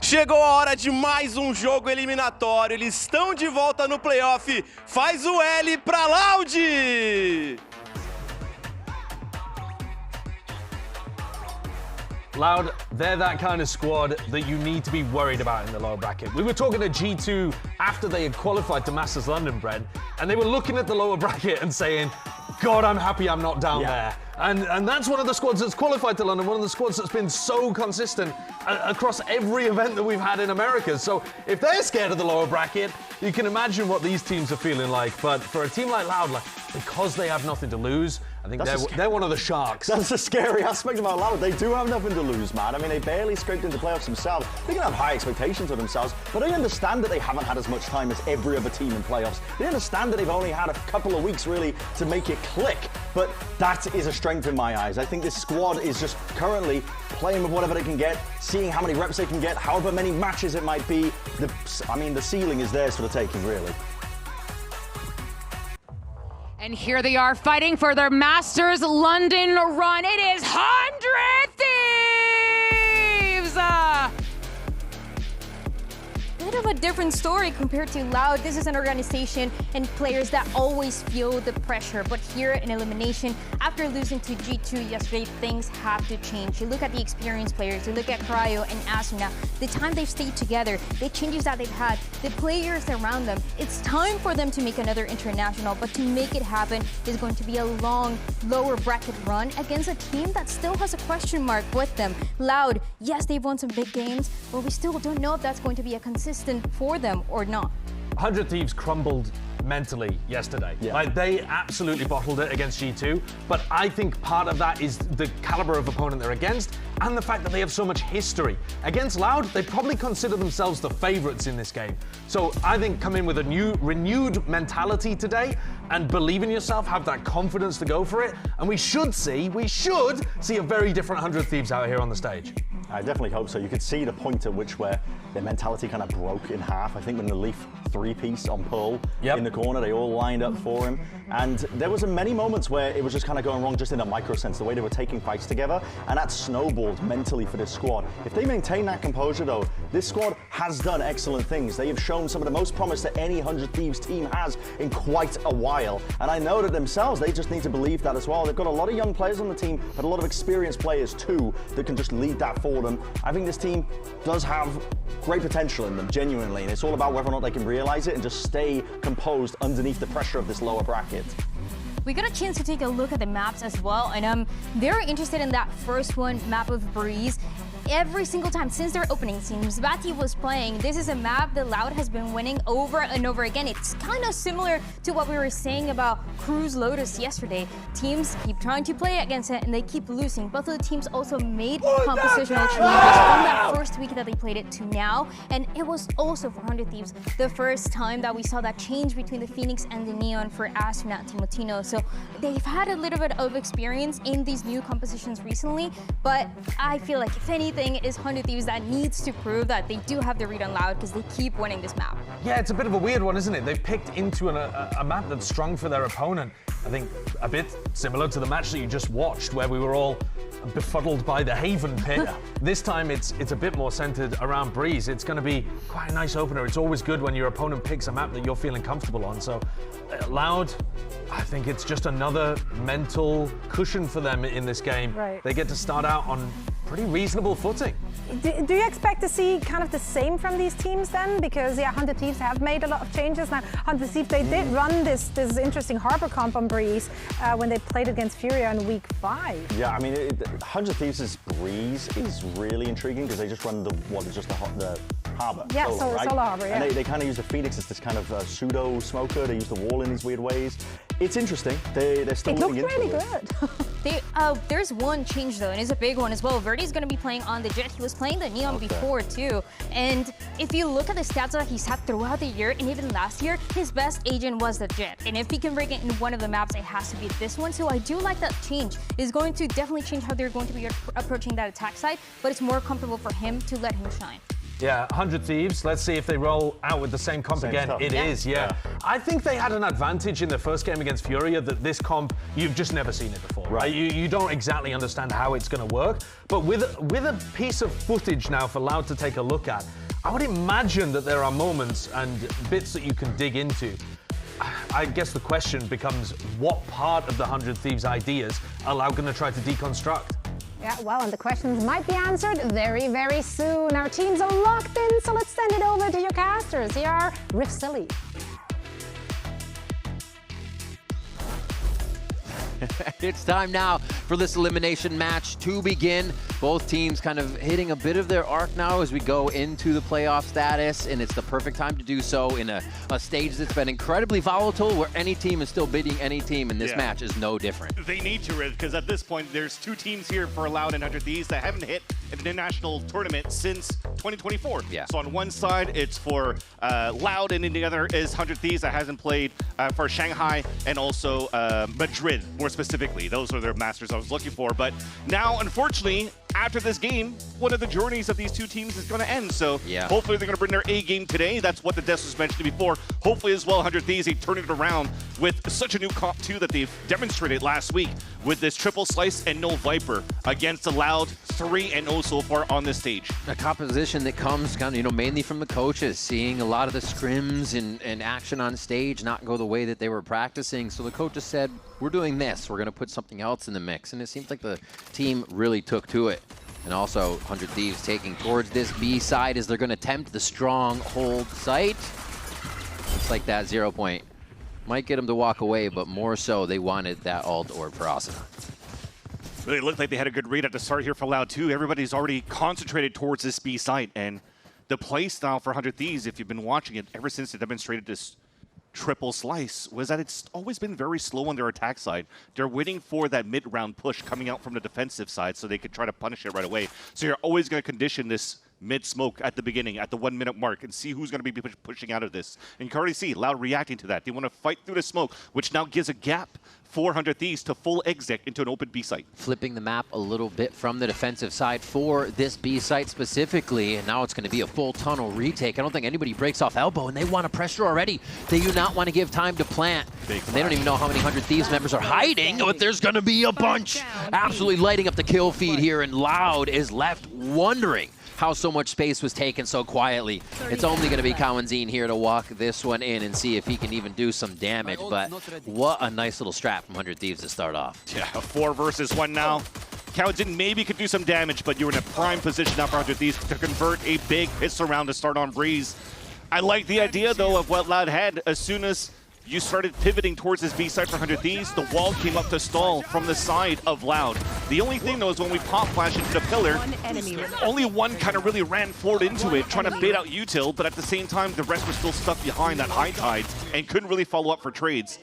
Chegou a hora de mais um jogo eliminatório. Eles estão de volta no playoff. Faz o L pra Loud! Loud, they're that kind of squad that you need to be worried about in the lower bracket. We were talking to G2 after they had qualified to Masters London, Brent, and they were looking at the lower bracket and saying, God, I'm happy I'm not down there. And that's one of the squads that's qualified to London, one of the squads that's been so consistent across every event that we've had in America. So if they're scared of the lower bracket, you can imagine what these teams are feeling like. But for a team like Loud, because they have nothing to lose, I think they're one of the sharks. That's the scary aspect about Loud. They do have nothing to lose, man. I mean, they barely scraped into playoffs themselves. They can have high expectations of themselves, but they understand that they haven't had as much time as every other team in playoffs. They understand that they've only had a couple of weeks, really, to make it click. But that is a strength in my eyes. I think this squad is just currently playing with whatever they can get, seeing how many reps they can get, however many matches it might be. The ceiling is theirs for the taking, really. And here they are fighting for their Masters London run. It is 100 Thieves! Bit of a different story compared to Loud. This is an organization and players that always feel the pressure. But here in elimination, after losing to G2 yesterday, things have to change. You look at the experienced players, you look at Cryo and Asuna, the time they've stayed together, the changes that they've had, the players around them. It's time for them to make another international, but to make it happen is going to be a long, lower bracket run against a team that still has a question mark with them. Loud, yes, they've won some big games, but we still don't know if that's going to be a consistent for them or not. 100 Thieves crumbled mentally yesterday. Like, they absolutely bottled it against G2, but I think part of that is the caliber of opponent they're against and the fact that they have so much history. Against Loud, they probably consider themselves the favorites in this game. So I think come in with a renewed mentality today and believe in yourself, have that confidence to go for it, and we should see a very different 100 Thieves out here on the stage. I definitely hope so. You could see the point at which where their mentality kind of broke in half. I think when the Leaf three-piece on Pearl in the corner, they all lined up for him. And there was many moments where it was just kind of going wrong just in a micro sense, the way they were taking fights together, and that snowballed mentally for this squad. If they maintain that composure though, this squad has done excellent things. They have shown some of the most promise that any 100 Thieves team has in quite a while. And I know that themselves, they just need to believe that as well. They've got a lot of young players on the team, but a lot of experienced players too that can just lead that for them. I think this team does have great potential in them, genuinely, and it's all about whether or not they can realize it and just stay composed underneath the pressure of this lower bracket. We got a chance to take a look at the maps as well, and I'm very interested in that first one, map of Breeze. Every single time since their opening scene, Zvati was playing, this is a map that Loud has been winning over and over again. It's kind of similar to what we were saying about Cruise Lotus yesterday. Teams keep trying to play against it and they keep losing. Both of the teams also made compositional changes from that first week that they played it to now. And it was also for 100 Thieves the first time that we saw that change between the Phoenix and the Neon for Asuna and Timotino. So they've had a little bit of experience in these new compositions recently, but I feel like if anything, is 100 Thieves that needs to prove that they do have the read on Loud because they keep winning this map. Yeah, it's a bit of a weird one, isn't it? They've picked into a map that's strong for their opponent. I think a bit similar to the match that you just watched where we were all befuddled by the Haven pit. This time it's a bit more centered around Breeze. It's going to be quite a nice opener. It's always good when your opponent picks a map that you're feeling comfortable on. So Loud, I think it's just another mental cushion for them in this game. Right. They get to start out on pretty reasonable footing. Do you expect to see kind of the same from these teams then? Because 100 Thieves have made a lot of changes. Now 100 Thieves, they did run this interesting Harbor comp on Breeze when they played against FURIA in week 5. Yeah, I mean, 100 Thieves' Breeze is really intriguing because they just run the Harbor. Yeah, solo, right? Solo Harbor, yeah. And they kind of use the Phoenix as this kind of pseudo smoker. They use the wall in these weird ways. It's interesting. They're still looking into really it. good. There's one change though, and it's a big one as well. Verdi's going to be playing on the Jet. He was playing the Neon before too. And if you look at the stats that he's had throughout the year and even last year, his best agent was the Jet. And if he can break it in one of the maps, it has to be this one. So I do like that change. It's going to definitely change how they're going to be approaching that attack side, but it's more comfortable for him to let him shine. Yeah, 100 Thieves. Let's see if they roll out with the same comp Same again. stuff. It is, yeah. I think they had an advantage in the first game against FURIA that this comp, you've just never seen it before. Right? You don't exactly understand how it's going to work. But with a piece of footage now for Loud to take a look at, I would imagine that there are moments and bits that you can dig into. I guess the question becomes, what part of the 100 Thieves ideas are Loud going to try to deconstruct? Yeah, well, and the questions might be answered very, very soon. Our teams are locked in, so let's send it over to your casters. Here are Riff Silly. It's time now for this elimination match to begin. Both teams kind of hitting a bit of their arc now as we go into the playoff status, and it's the perfect time to do so in a stage that's been incredibly volatile, where any team is still beating any team, and this match is no different. They need to, because at this point, there's two teams here for Loud and 100 Thieves that haven't hit an international tournament since 2024. Yeah. So on one side, it's for Loud, and then the other is 100 Thieves that hasn't played for Shanghai and also Madrid, more specifically. Those are their masters I was looking for. But now, unfortunately, after this game, one of the journeys of these two teams is going to end. So hopefully they're going to bring their A game today. That's what the desk was mentioned before. Hopefully as well, 100 Thieves, they turn it around with such a new comp too that they've demonstrated last week with this triple slice and no Viper against the Loud 3-0 so far on this stage. A composition that comes kind of, mainly from the coaches, seeing a lot of the scrims and action on stage not go the way that they were practicing. So the coaches said, we're doing this. We're going to put something else in the mix. And it seems like the team really took to it. And also 100 Thieves taking towards this B side as they're going to attempt the stronghold site. Looks like that 0 point might get them to walk away, but more so they wanted that alt orb for Asuna. Really looked like they had a good read at the start here for Loud too. Everybody's already concentrated towards this B site, and the play style for 100 Thieves, if you've been watching it ever since they demonstrated this triple slice, was that it's always been very slow on their attack side. They're waiting for that mid-round push coming out from the defensive side so they could try to punish it right away. So you're always going to condition this mid-smoke at the beginning, at the 1 minute mark, and see who's going to be pushing out of this. And you can already see Loud reacting to that. They want to fight through the smoke, which now gives a gap for 100 Thieves to full exit into an open B site. Flipping the map a little bit from the defensive side for this B site specifically, and now it's going to be a full tunnel retake. I don't think anybody breaks off elbow, and they want to pressure already. They do not want to give time to plant. And they don't even know how many 100 Thieves members are hiding, but there's going to be a bunch. Absolutely lighting up the kill feed here, and Loud is left wondering how so much space was taken so quietly. It's only going to be Kawanzine here to walk this one in and see if he can even do some damage, but what a nice little strat from 100 Thieves to start off. Yeah, a 4 versus 1 now. Kawanzine maybe could do some damage, but you're in a prime position now for 100 Thieves to convert a big pistol round to start on Breeze. I like the idea, though, of what Loud had. As soon as you started pivoting towards this B side for 100 Thieves, the wall came up to stall from the side of Loud. The only thing, though, is when we pop flash into the pillar, only one kind of really ran forward into it, trying to bait out util, but at the same time, the rest were still stuck behind that high tide and couldn't really follow up for trades.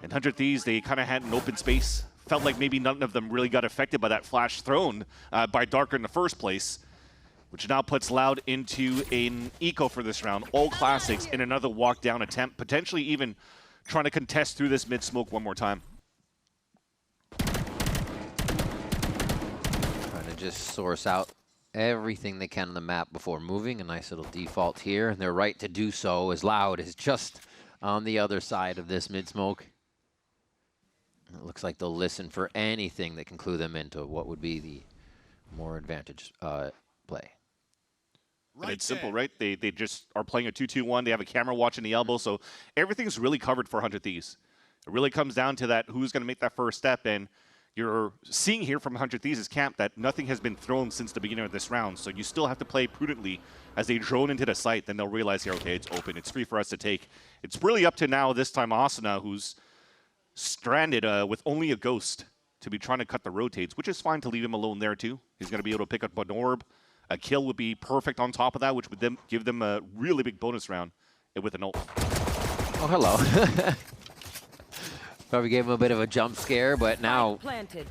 And 100 Thieves, they kind of had an open space. Felt like maybe none of them really got affected by that flash thrown by Darker in the first place, which now puts Loud into an eco for this round. All classics in another walk down attempt, potentially even trying to contest through this mid-smoke one more time. Trying to just source out everything they can on the map before moving. A nice little default here, and they're right to do so as Loud is just on the other side of this mid-smoke. It looks like they'll listen for anything that can clue them into what would be the more advantage play. And it's simple, right? They just are playing a 2-2-1. They have a camera watching the elbow, so everything's really covered for 100 Thieves. It really comes down to that who's going to make that first step, and you're seeing here from 100 Thieves' camp that nothing has been thrown since the beginning of this round, so you still have to play prudently as they drone into the site. Then they'll realize here, okay, it's open. It's free for us to take. It's really up to now, this time, Asuna, who's stranded with only a ghost to be trying to cut the rotates, which is fine to leave him alone there, too. He's going to be able to pick up an orb. A kill would be perfect on top of that, which would then give them a really big bonus round with an ult. Oh, hello. Probably gave him a bit of a jump scare, but now 100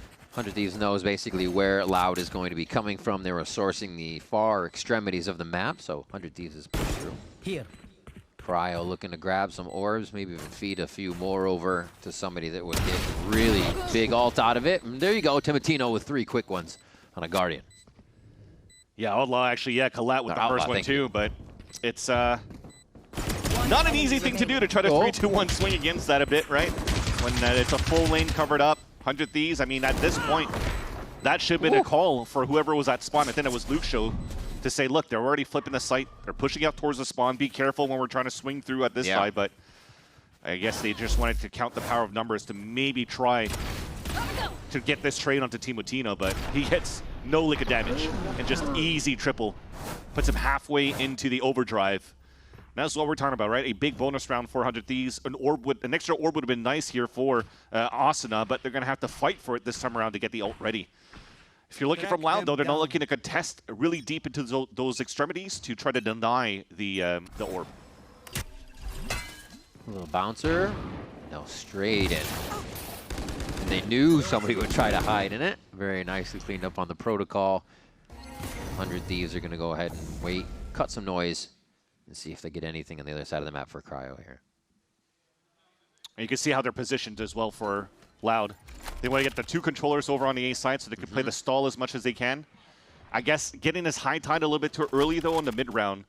Thieves knows basically where Loud is going to be coming from. They were sourcing the far extremities of the map, so 100 Thieves is pushed through. Here. Cryo looking to grab some orbs, maybe even feed a few more over to somebody that would get really big ult out of it. And there you go, Timotino with 3 quick ones on a Guardian. Yeah, Outlaw actually, yeah, collat with the first one too, but it's not an easy thing to do to try to 3-2-1 swing against that a bit, right? When it's a full lane covered up, 100 Thieves. I mean, at this point, that should have been a call for whoever was at spawn. I think it was Luke Show to say, look, they're already flipping the site. They're pushing out towards the spawn. Be careful when we're trying to swing through at this side, but I guess they just wanted to count the power of numbers to maybe try to get this trade onto Team Mutino, but he gets no lick of damage and just easy triple. Puts him halfway into the overdrive. And that's what we're talking about, right? A big bonus round for 100 Thieves. An extra orb would have been nice here for Asuna, but they're going to have to fight for it this time around to get the ult ready. If you're looking from Loud, though, they're not looking to contest really deep into those extremities to try to deny the orb. A little bouncer. No, straight in. And they knew somebody would try to hide in it. Very nicely cleaned up on the protocol. 100 Thieves are going to go ahead and wait, cut some noise, and see if they get anything on the other side of the map for Cryo here. And you can see how they're positioned as well for Loud. They want to get the two controllers over on the A side so they can play the stall as much as they can. I guess getting this high tide a little bit too early, though, in the mid-round,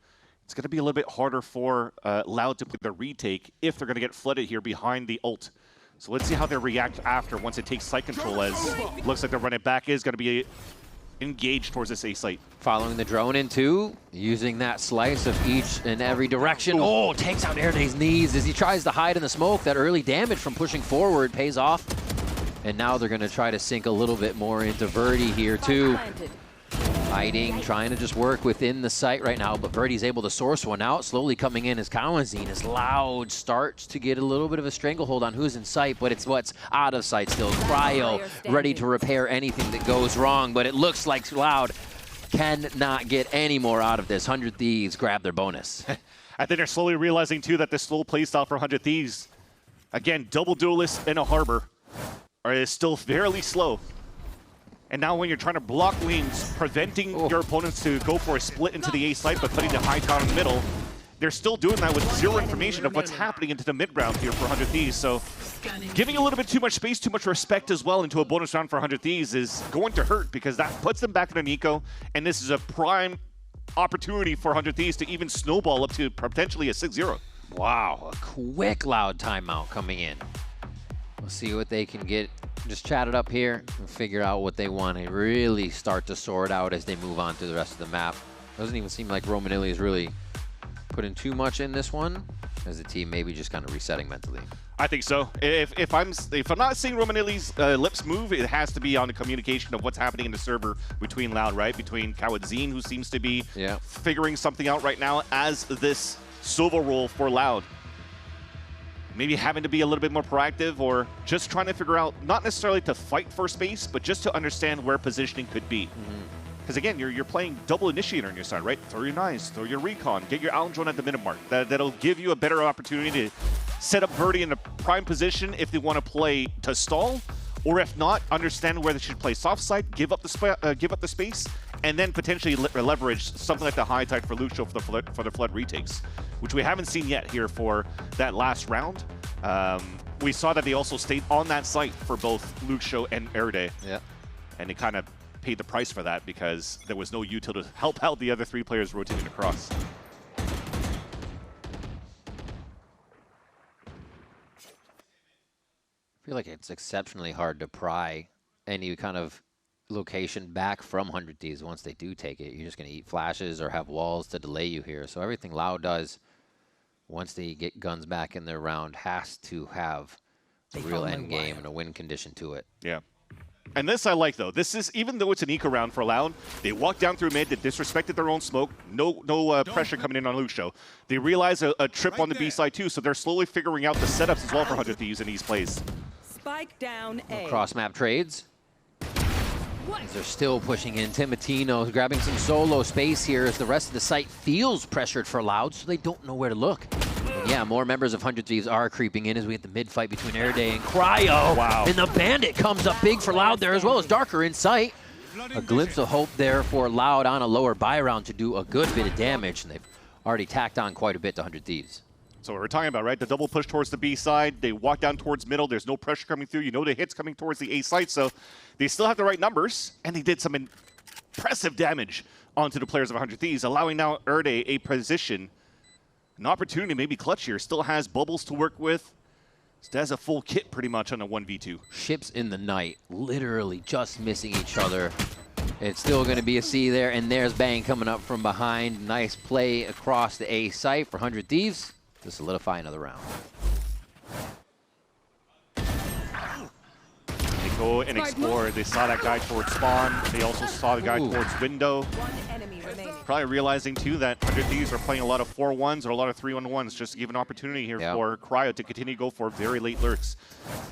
it's going to be a little bit harder for Loud to play the retake if they're going to get flooded here behind the ult. So let's see how they react after once it takes site control, as looks like the run it back is going to be engaged towards this A site. Following the drone in two, using that slice of each and every direction. Oh, takes out Airday's knees as he tries to hide in the smoke. That early damage from pushing forward pays off. And now they're going to try to sink a little bit more into Verdi here too. Hiding, trying to just work within the site right now, but Verdi's able to source one out. Slowly coming in as Kawazine, as Loud starts to get a little bit of a stranglehold on who's in sight, but it's what's out of sight still. Cryo ready to repair anything that goes wrong, but it looks like Loud cannot get any more out of this. 100 Thieves grab their bonus. I think they're slowly realizing too that this slow playstyle for 100 Thieves, again, double duelists in a harbor, is still fairly slow. And now when you're trying to block lanes, preventing your opponents to go for a split into the A site, but putting the high tower in the middle, they're still doing that with zero information of what's happening into the mid-round here for 100 Thieves. So giving a little bit too much space, too much respect as well into a bonus round for 100 Thieves is going to hurt, because that puts them back in an eco, and this is a prime opportunity for 100 Thieves to even snowball up to potentially a 6-0. Wow, a quick Loud timeout coming in. We'll see what they can get. Just chat it up here and figure out what they want to really start to sort out as they move on to the rest of the map. Doesn't even seem like Romanelli is really putting too much in this one, as the team maybe just kind of resetting mentally. I think so. If I'm not seeing Romanelli's lips move, it has to be on the communication of what's happening in the server between Loud, right? Between Kawadzine, who seems to be figuring something out right now as this Silva role for Loud. Maybe having to be a little bit more proactive, or just trying to figure out, not necessarily to fight for space, but just to understand where positioning could be. Because again, you're playing double initiator on your side, right? Throw your knives, throw your recon, get your Allen drone at the minute mark. That'll give you a better opportunity to set up Verdi in a prime position if they want to play to stall, or if not, understand where they should play soft side, give up the space, and then potentially leverage something like the high tide for Lucio for the flood retakes, which we haven't seen yet here for that last round. We saw that they also stayed on that site for both Lucio and Erday. Yeah. And they kind of paid the price for that because there was no util to help out the other three players rotating across. I feel like it's exceptionally hard to pry any kind of location back from 100 Thieves once they do take it. You're just going to eat flashes or have walls to delay you here. So everything Loud does once they get guns back in their round has to have a real end game and a win condition to it. Yeah. And this I like, though. This is, even though it's an eco round for Loud, they walked down through mid, they disrespected their own smoke, no pressure coming in on Lucio. They realize a trip on the B side too, so they're slowly figuring out the setups as well for 100 Thieves in these plays. Spike down A. Cross map trades. As they're still pushing in. Timotino's grabbing some solo space here as the rest of the site feels pressured for Loud, so they don't know where to look. And yeah, more members of 100 Thieves are creeping in as we get the mid-fight between Erday and Cryo. Wow. And the Bandit comes up big for Loud there, as well as Darker in sight. A glimpse of hope there for Loud on a lower buy round to do a good bit of damage, and they've already tacked on quite a bit to 100 Thieves. So what we're talking about, right? The double push towards the B side. They walk down towards middle. There's no pressure coming through. You know the hit's coming towards the A site. So they still have the right numbers, and they did some impressive damage onto the players of 100 Thieves, allowing now Erde a position, an opportunity to maybe clutch here. Still has bubbles to work with. Still has a full kit pretty much on a 1v2. Ships in the night, literally just missing each other. It's still going to be a C there, and there's Bang coming up from behind. Nice play across the A site for 100 Thieves to solidify another round. They go and explore. They saw that guy towards spawn. They also saw the guy towards window. One enemy remaining. Probably realizing too that 100 Thieves are playing a lot of 4-1s or a lot of 3-1-1s just to give an opportunity here for Cryo to continue to go for very late lurks.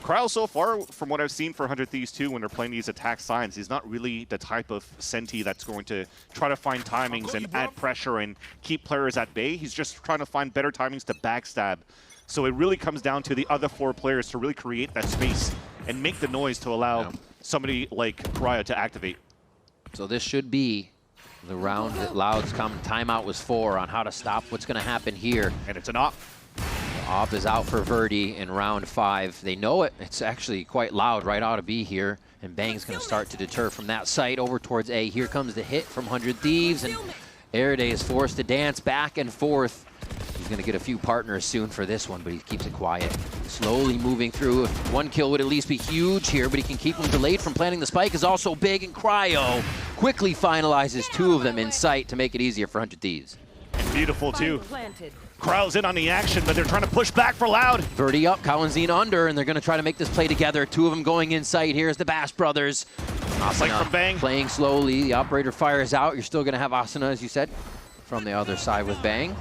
Cryo so far, from what I've seen for 100 Thieves too, when they're playing these attack signs, he's not really the type of Senti that's going to try to find timings and add pressure and keep players at bay. He's just trying to find better timings to backstab. So it really comes down to the other 4 players to really create that space and make the noise to allow somebody like Cryo to activate. So this should be the round that Loud's timeout was for on how to stop what's going to happen here. And it's an op. Op is out for Verdi in round 5. They know it. It's actually quite loud right out of B here. And Bang's going to start to deter from that site over towards A. Here comes the hit from 100 Thieves. And Erde is forced to dance back and forth. He's going to get a few partners soon for this one, but he keeps it quiet. Slowly moving through. 1 kill would at least be huge here, but he can keep him delayed from planting the spike is also big, and Cryo quickly finalizes 2 of them in sight to make it easier for 100 Thieves. And beautiful too. Planted. Cryo's in on the action, but they're trying to push back for Loud. Verdi up, Cowanzine under, and they're going to try to make this play together. 2 of them going in sight. Here's the Bash brothers. Asana from Bang. Playing slowly. The operator fires out. You're still going to have Asana, as you said, from the other side with Bang.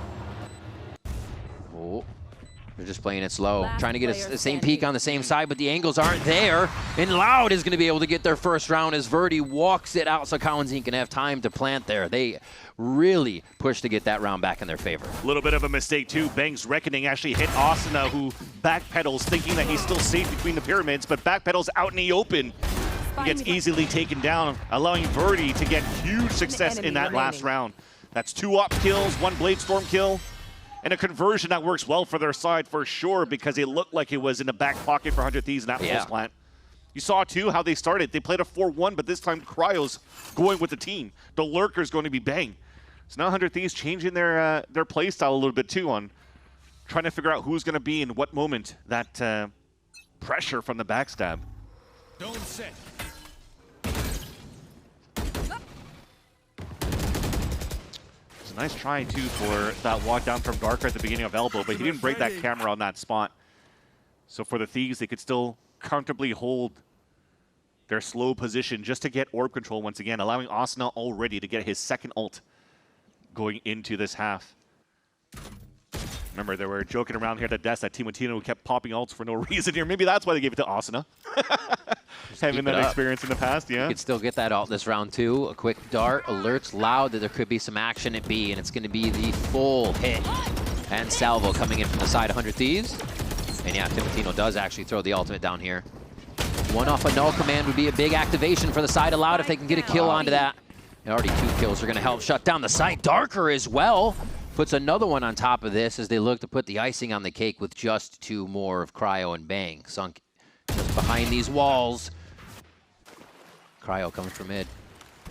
Oh, they're just playing it slow. Trying to get the same peak on the same side, but the angles aren't there. And Loud is going to be able to get their first round as Verdi walks it out so Cowanzine can have time to plant there. They really push to get that round back in their favor. A little bit of a mistake too. Bang's Reckoning actually hit Asana, who backpedals thinking that he's still safe between the pyramids, but backpedals out in the open. He gets easily taken down, allowing Verdi to get huge success in that last round. That's 2 op kills, 1 Blade Storm kill, and a conversion that works well for their side for sure, because it looked like it was in the back pocket for 100 Thieves in that pulse plant. You saw too how they started. They played a 4-1, but this time Cryo's going with the team. The lurker's going to be Bang. So now 100 Thieves changing their play style a little bit too on trying to figure out who's going to be in what moment that pressure from the backstab. Don't set. It's a nice try too for that walk down from Darker at the beginning of Elbow, but he didn't break that camera on that spot. So for the Thieves, they could still comfortably hold their slow position just to get orb control once again, allowing Asana already to get his second ult going into this half. Remember, they were joking around here at the desk that Team Tino kept popping ults for no reason here. Maybe that's why they gave it to Asana. Having that experience in the past, You could still get that ult this round too. A quick dart alerts Loud that there could be some action at B, and it's going to be the full hit. And Salvo coming in from the side of 100 Thieves. And yeah, Timotino does actually throw the ultimate down here. 1 off a null command would be a big activation for the side of Loud if they can get a kill onto that. And already 2 kills are going to help shut down the site. Darker as well puts another one on top of this as they look to put the icing on the cake with just 2 more of Cryo and Bang. Sunk just behind these walls. Cryo coming from mid.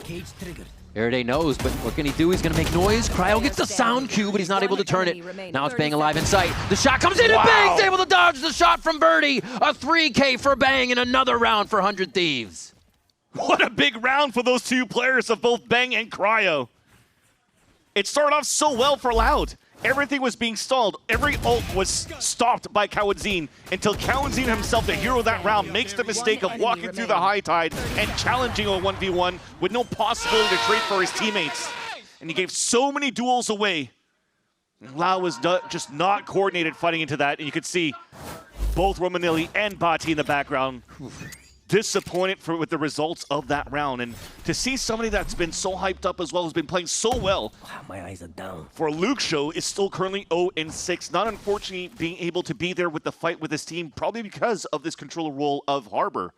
Cage triggered. Erde knows, but what can he do? He's going to make noise. Cryo gets the sound cue, but he's not able to turn it. Now it's Bang alive in sight. The shot comes in, and Bang's able to dodge the shot from Birdie. A 3K for Bang and another round for 100 Thieves. What a big round for those 2 players of both Bang and Cryo. It started off so well for Loud. Everything was being stalled. Every ult was stopped by Cowanzine until Cowanzine himself, the hero of that round, makes the mistake of walking through the high tide and challenging a 1v1 with no possibility to trade for his teammates. And he gave so many duels away. Loud was just not coordinated fighting into that, and you could see both Romanilli and Bati in the background disappointed with the results of that round. And to see somebody that's been so hyped up as well, has been playing so well. My eyes are down. For Luke Show is still currently 0-6, not unfortunately being able to be there with the fight with his team, probably because of this controller role of Harbor.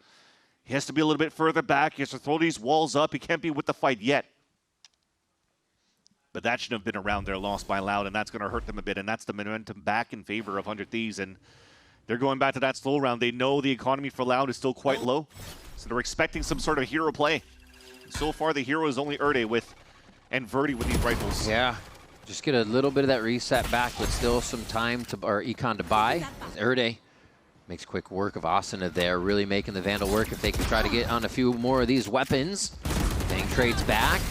He has to be a little bit further back. He has to throw these walls up. He can't be with the fight yet. But that shouldn't have been around there, lost by Loud, and that's going to hurt them a bit. And that's the momentum back in favor of 100 Thieves. And they're going back to that slow round. They know the economy for Loud is still quite low, so they're expecting some sort of hero play. So far, the hero is only Erde with and Verdi with these rifles. Yeah. Just get a little bit of that reset back, but still some time to, or Econ to buy. Erde makes quick work of Asuna there, really making the Vandal work if they can try to get on a few more of these weapons. Bang trades back.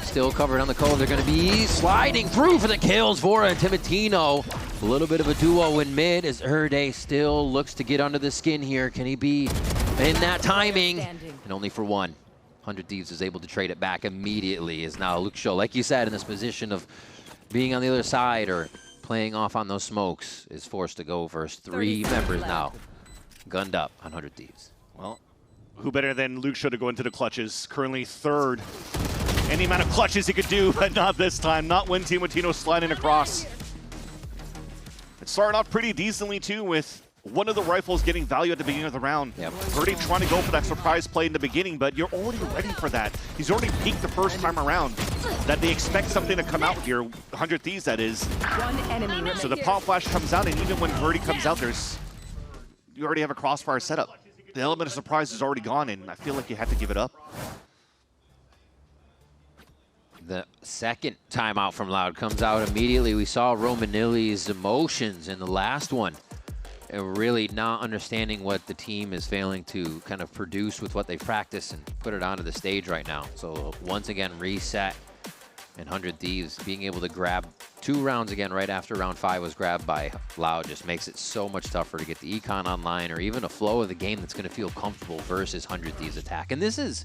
Still covered on the cove. They're going to be sliding through for the kills. Vora and Timotino. A little bit of a duo in mid as Erde still looks to get under the skin here. Can he be in that timing? And only for one. 100 Thieves is able to trade it back immediately as now Luke Shaw, like you said, in this position of being on the other side or playing off on those smokes, is forced to go versus 3 members now. Gunned up on 100 Thieves. Well, who better than Luke Shaw to go into the clutches? Currently 3rd. Any amount of clutches he could do, but not this time. Not when Timotino sliding across. It started off pretty decently too with one of the rifles getting value at the beginning of the round. Yep. Verdi trying to go for that surprise play in the beginning, but you're already ready for that. He's already peaked the first time around. That they expect something to come out here, 100 Thieves that is. One enemy remaining. So the pop flash comes out, and even when Verdi comes out, you already have a crossfire setup. The element of surprise is already gone, and I feel like you have to give it up. The second timeout from Loud comes out immediately. We saw Romanilli's emotions in the last one. And really not understanding what the team is failing to kind of produce with what they practice and put it onto the stage right now. So once again, reset, and 100 Thieves being able to grab 2 rounds again right after round 5 was grabbed by Loud just makes it so much tougher to get the econ online or even a flow of the game that's going to feel comfortable versus 100 Thieves attack. And this is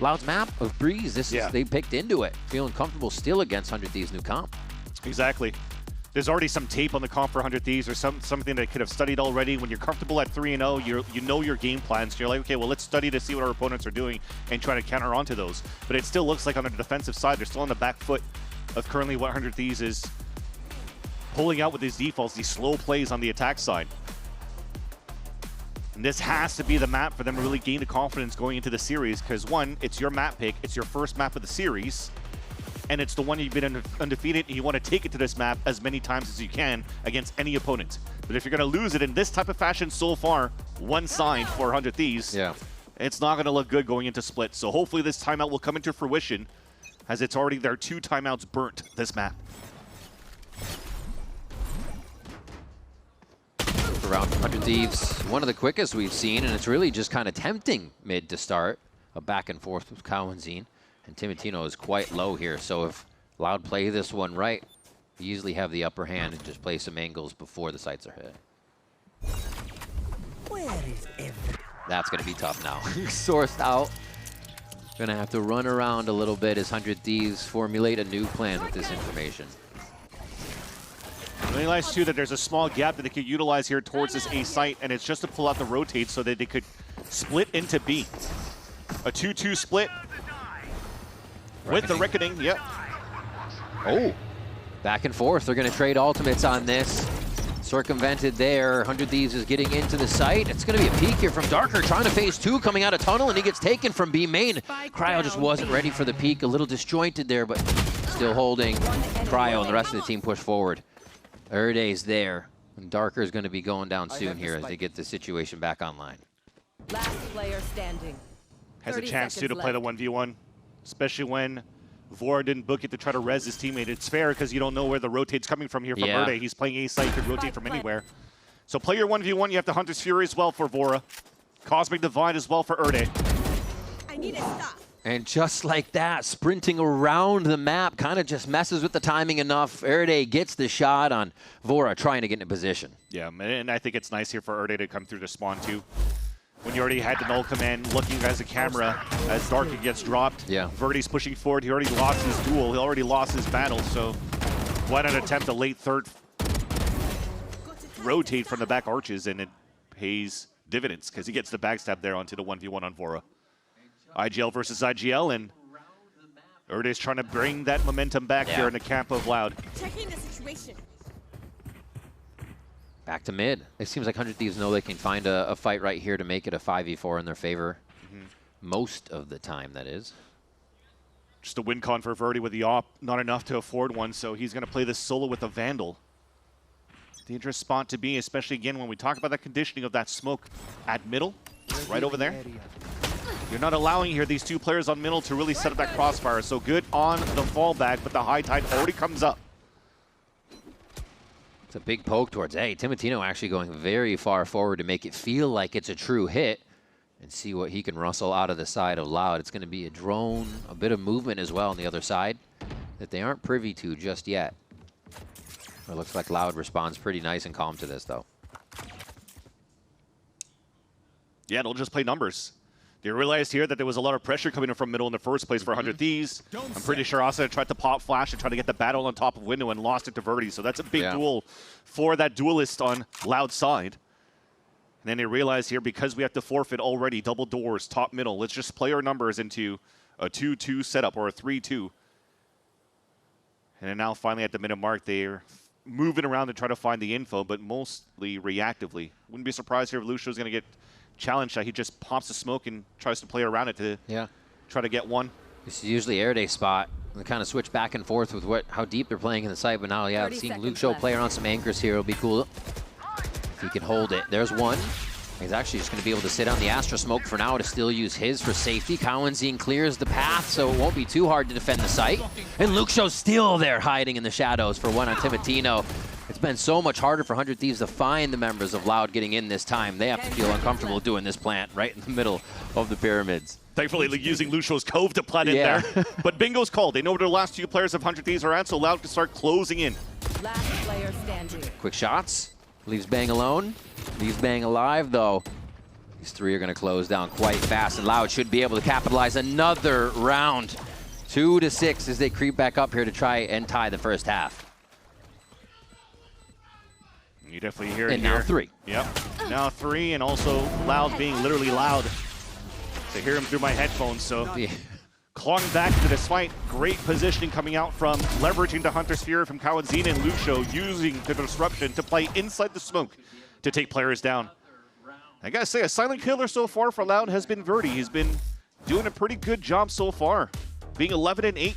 Loud's map of Breeze. This is, they picked into it, feeling comfortable still against 100 Thieves new comp. Exactly. There's already some tape on the comp for 100 Thieves or something that could have studied already. When you're comfortable at 3-0, you know your game plans. You're like, okay, well, let's study to see what our opponents are doing and try to counter onto those. But it still looks like on the defensive side, they're still on the back foot of currently what 100 Thieves is pulling out with these defaults, these slow plays on the attack side. And this has to be the map for them to really gain the confidence going into the series because, one, it's your map pick. It's your first map of the series. And it's the one you've been undefeated, and you want to take it to this map as many times as you can against any opponent. But if you're going to lose it in this type of fashion so far, one side for 100 Thieves, it's not going to look good going into split. So hopefully this timeout will come into fruition as it's already there 2 timeouts burnt this map. Around 100 Thieves, one of the quickest we've seen, and it's really just kind of tempting mid to start. A back and forth with Cowanzine. And Timotino is quite low here, so if Loud play this one right, you usually have the upper hand and just play some angles before the sights are hit. That's going to be tough now. Sourced out. Going to have to run around a little bit as 100 Thieves formulate a new plan with this information. Really nice, too, that there's a small gap that they could utilize here towards this A site, and it's just to pull out the rotate so that they could split into B. A 2-2 split. With the Reckoning, Oh, back and forth. They're going to trade ultimates on this. Circumvented there. 100 Thieves is getting into the site. It's going to be a peek here from Darker, trying to phase 2, coming out of tunnel, and he gets taken from B main. Cryo just wasn't ready for the peek. A little disjointed there, but still holding Cryo, and the rest of the team push forward. Erde's there, and Darker is going to be going down soon here as they get the situation back online. Last player standing. Has a chance to play the 1v1. Especially when Vora didn't book it to try to res his teammate. It's fair because you don't know where the rotate's coming from here from Erde. He's playing A site, could rotate from anywhere. So play your 1v1. You have the Hunter's Fury as well for Vora. Cosmic Divide as well for Erde. I need to stop. And just like that, sprinting around the map kind of just messes with the timing enough. Erde gets the shot on Vora trying to get in a position. Yeah, and I think it's nice here for Erde to come through the spawn too. When you already had the null command looking as a camera as Darker gets dropped. Verdi's pushing forward. He already lost his duel. He already lost his battle. So why not attempt a late third rotate from the back arches, and it pays dividends because he gets the backstab there onto the 1v1 on Vora. IGL versus IGL, and Erde's trying to bring that momentum back here in the camp of Loud. Checking the situation. Back to mid. It seems like 100 Thieves know they can find a fight right here to make it a 5v4 in their favor. Most of the time, that is. Just a win con for Verdi with the op, not enough to afford one, so he's going to play this solo with a Vandal. Dangerous spot to be, especially again when we talk about that conditioning of that smoke at middle, right over there. You're not allowing here these two players on middle to really set up that crossfire. So good on the fallback, but the high tide already comes up. It's a big poke towards A. Timotino actually going very far forward to make it feel like it's a true hit and see what he can rustle out of the side of Loud. It's going to be a drone, a bit of movement as well on the other side that they aren't privy to just yet. It looks like Loud responds pretty nice and calm to this, though. Yeah, they'll just play numbers. They realized here that there was a lot of pressure coming in from middle in the first place for 100 Thieves. I'm pretty sure Asa tried to pop flash and try to get the battle on top of window and lost it to Verdi. So that's a big duel for that duelist on Loud side. And then they realize here, because we have to forfeit already, double doors, top middle, let's just play our numbers into a 2-2 setup or a 3-2. And then now finally at the minute mark, they're moving around to try to find the info, but mostly reactively. Wouldn't be surprised here if Lucio's going to get challenge shot. He just pops the smoke and tries to play around it to try to get one. This is usually air day spot. They kind of switch back and forth with how deep they're playing in the site, but now, seeing Luke Show play around some anchors here, it'll be cool if he can hold it. There's one. He's actually just going to be able to sit on the Astra smoke for now to still use his for safety. Cowanzine clears the path, so it won't be too hard to defend the site. And Luke Show's still there hiding in the shadows for one on Timotino. It's been so much harder for 100 Thieves to find the members of Loud getting in this time. They have to feel uncomfortable doing this plant right in the middle of the pyramids. Thankfully, using Lucio's Cove to plant in there. But bingo's called. They know where the last two players of 100 Thieves are at, so Loud can start closing in. Last player standing. Quick shots. Leaves Bang alone. Leaves Bang alive, though. These three are going to close down quite fast, and Loud should be able to capitalize another round. 2-6 as they creep back up here to try and tie the first half. You definitely hear it and here. now 3. Yep. Now 3, and also Loud being literally loud. To hear him through my headphones, so clawing back into this fight. Great positioning coming out from leveraging the Hunter's Fury from Cowanzine and Lucio, using the disruption to play inside the smoke to take players down. I gotta say, a silent killer so far for Loud has been Verdi. He's been doing a pretty good job so far, being 11-8,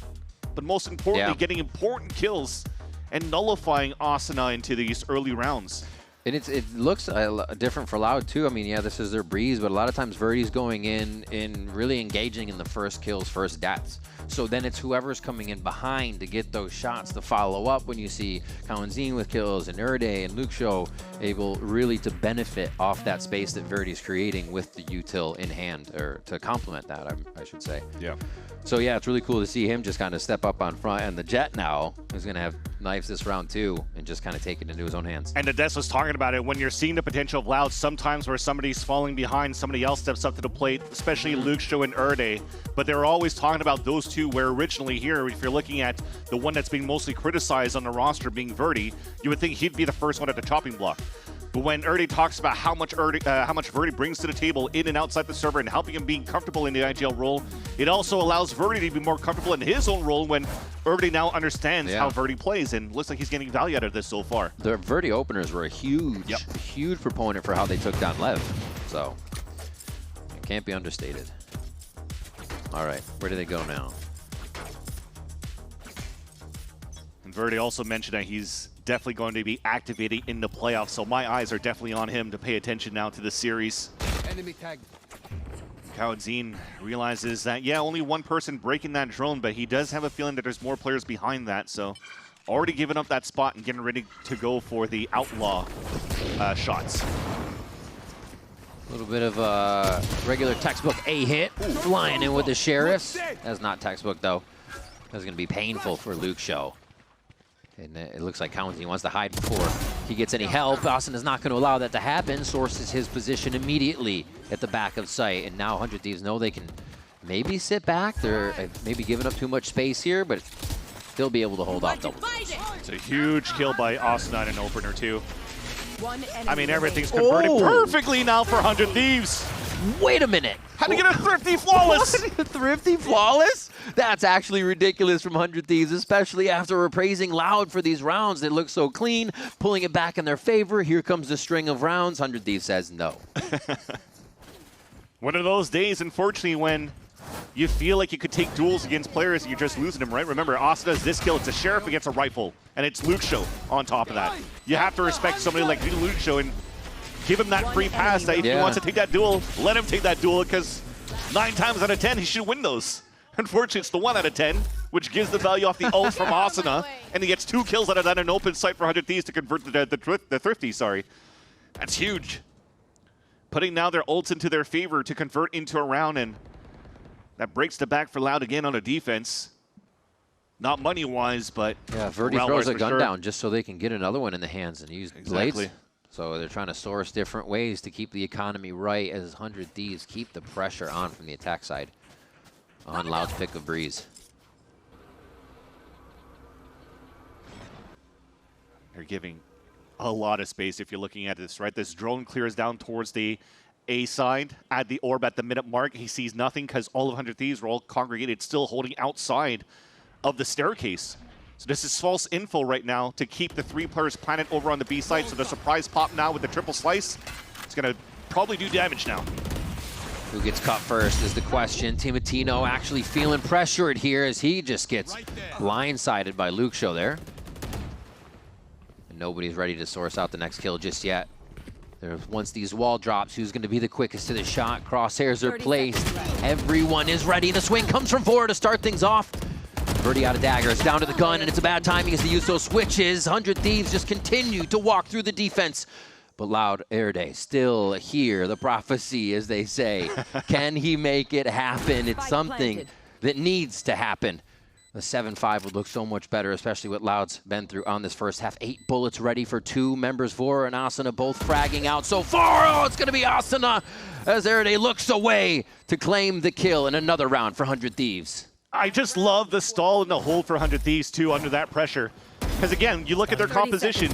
but most importantly, getting important kills and nullifying Asana into these early rounds. And it looks different for Loud, too. I mean, this is their breeze, but a lot of times Verdi's going in really engaging in the first kills, first deaths. So then it's whoever's coming in behind to get those shots to follow up when you see Cowanzine with kills and Erde and Luke Show able really to benefit off that space that Verdi's creating with the util in hand, or to complement that, I should say. Yeah. So yeah, it's really cool to see him just kind of step up on front, and the Jet now is going to have knives this round too, and just kind of take it into his own hands. And Des was talking about it, when you're seeing the potential of Loud, sometimes where somebody's falling behind, somebody else steps up to the plate, especially Luke Show and Erde. But they were always talking about those two, where originally here, if you're looking at the one that's being mostly criticized on the roster being Verdi, you would think he'd be the first one at the chopping block. But when Erde talks about how much Verdi brings to the table in and outside the server and helping him being comfortable in the IGL role, it also allows Verdi to be more comfortable in his own role when Erde now understands how Verdi plays, and looks like he's getting value out of this so far. The Verdi openers were a huge proponent for how they took down Lev, so it can't be understated. All right, where do they go now? And Verdi also mentioned that he's definitely going to be activating in the playoffs, so my eyes are definitely on him to pay attention now to the series. Enemy tag. Cowanzine realizes that, only one person breaking that drone, but he does have a feeling that there's more players behind that, so already giving up that spot and getting ready to go for the outlaw shots. A little bit of a regular textbook A hit, flying in with the Sheriffs. That's not textbook, though. That's going to be painful for Luke Show. And it looks like Cowanzine wants to hide before he gets any help. Austin is not going to allow that to happen. Sources his position immediately at the back of sight. And now 100 Thieves know they can maybe sit back. They're maybe giving up too much space here, but they'll be able to hold off double. It's a huge kill by Austin on an opener, too. I mean, everything's remaining. converted perfectly now for 100 Thieves. Wait a minute. How to get a thrifty flawless? Thrifty flawless? That's actually ridiculous from 100 Thieves, especially after we're praising Loud for these rounds that look so clean, pulling it back in their favor. Here comes the string of rounds. 100 Thieves says no. One of those days, unfortunately, when you feel like you could take duels against players and you're just losing them, right? Remember, Asta does this kill. It's a Sheriff against a rifle, and it's Luke Show on top of that. You have to respect somebody like Luke Show and give him that free pass that if he wants to take that duel, let him take that duel, because 9 times out of 10, he should win those. Unfortunately, it's the 1 out of 10, which gives the value off the ult from Asuna, and he gets 2 kills out of that in an open site for 100 Thieves to convert the Thrifty, sorry. That's huge. Putting now their ults into their favor to convert into a round, and that breaks the back for Loud again on a defense. Not money-wise, but yeah, Verdi throws a gun down just so they can get another one in the hands and use blades. So they're trying to source different ways to keep the economy right as 100 Thieves keep the pressure on from the attack side on Loud's pick of Breeze. They're giving a lot of space if you're looking at this, right? This drone clears down towards the A side at the orb at the minute mark. He sees nothing because all of 100 Thieves are all congregated, still holding outside of the staircase. So this is false info right now to keep the 3 players planted over on the B side. So the surprise pop now with the triple slice, it's going to probably do damage now. Who gets cut first is the question. Timotino actually feeling pressured here as he just gets blindsided by Luke Show there. And nobody's ready to source out the next kill just yet. Once these wall drops, who's going to be the quickest to the shot? Crosshairs are placed. Everyone is ready. The swing comes from Vora to start things off. Verdi out of daggers, down to the gun, and it's a bad timing as the Uso switches. 100 Thieves just continue to walk through the defense. But Loud Airday still here, the prophecy, as they say. Can he make it happen? It's something that needs to happen. The 7-5 would look so much better, especially what Loud's been through on this first half. 8 bullets ready for 2 members, Vora and Asuna, both fragging out so far. Oh, it's going to be Asuna as Airday looks away to claim the kill in another round for 100 Thieves. I just love the stall and the hold for 100 Thieves, too, under that pressure. Because, again, you look at their composition.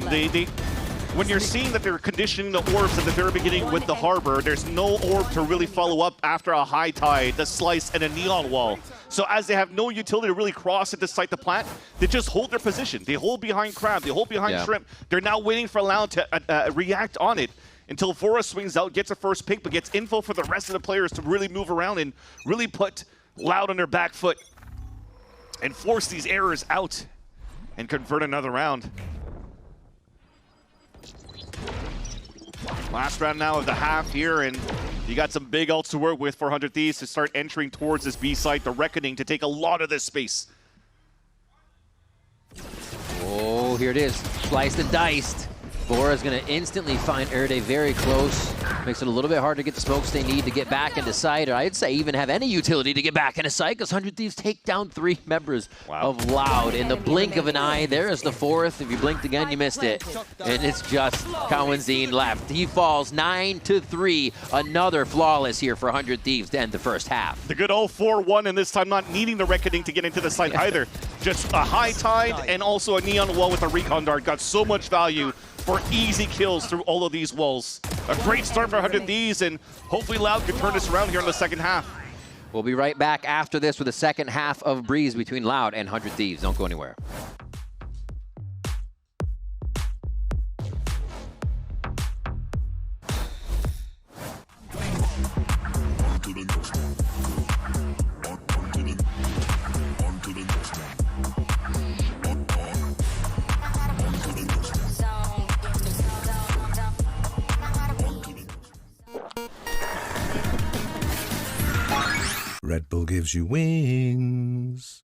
When you're seeing that they're conditioning the orbs at the very beginning with the Harbor, there's no orb to really follow up after a high tide, the slice, and a neon wall. So as they have no utility to really cross at the site to plant, they just hold their position. They hold behind Crab. They hold behind Shrimp. They're now waiting for Loud to react on it until Vora swings out, gets a first pick, but gets info for the rest of the players to really move around and really put Loud on their back foot and force these errors out and convert another round. Last round now of the half here, and you got some big ults to work with for 100 Thieves to start entering towards this B site, the Reckoning, to take a lot of this space. Oh, here it is. Sliced and diced. Vora's going to instantly find Airday very close. Makes it a little bit hard to get the smokes they need to get back into sight, or I'd say even have any utility to get back into sight, because 100 Thieves take down 3 members of Loud in the blink of an eye. There is the 4th. If you blinked again, you missed it. And it's just Cowanzine left. He falls 9-3. Another flawless here for 100 Thieves to end the first half. The good old 4-1, and this time not needing the Reckoning to get into the site either. Just a high tide and also a neon wall with a recon dart. Got so much value for easy kills through all of these walls. A great start for 100 Thieves, and hopefully Loud can turn this around here in the second half. We'll be right back after this with the second half of Breeze between Loud and 100 Thieves. Don't go anywhere. Red Bull gives you wings.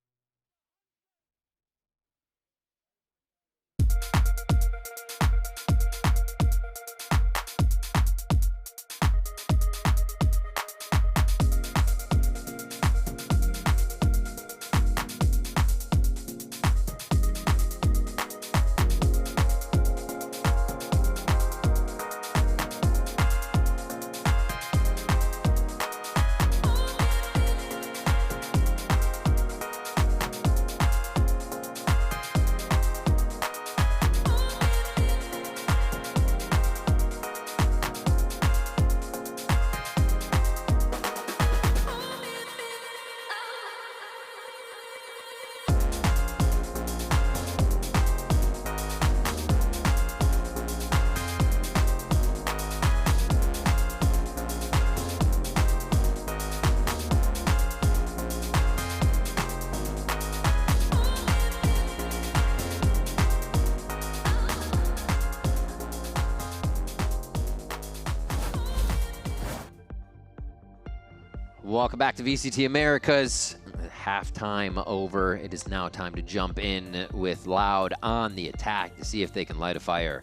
Welcome back to VCT Americas. Halftime over. It is now time to jump in with Loud on the attack to see if they can light a fire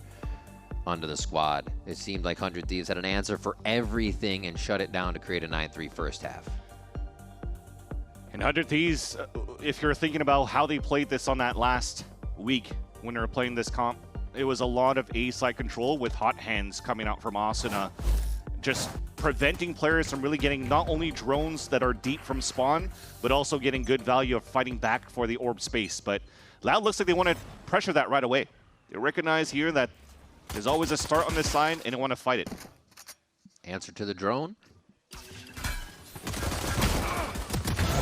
under the squad. It seemed like 100 Thieves had an answer for everything and shut it down to create a 9-3 first half. And 100 Thieves, if you're thinking about how they played this on that last week when they were playing this comp, it was a lot of A-side control with hot hands coming out from Asuna, just preventing players from really getting not only drones that are deep from spawn, but also getting good value of fighting back for the orb space. But Loud looks like they want to pressure that right away. They recognize here that there's always a start on this side, and they want to fight it. Answer to the drone.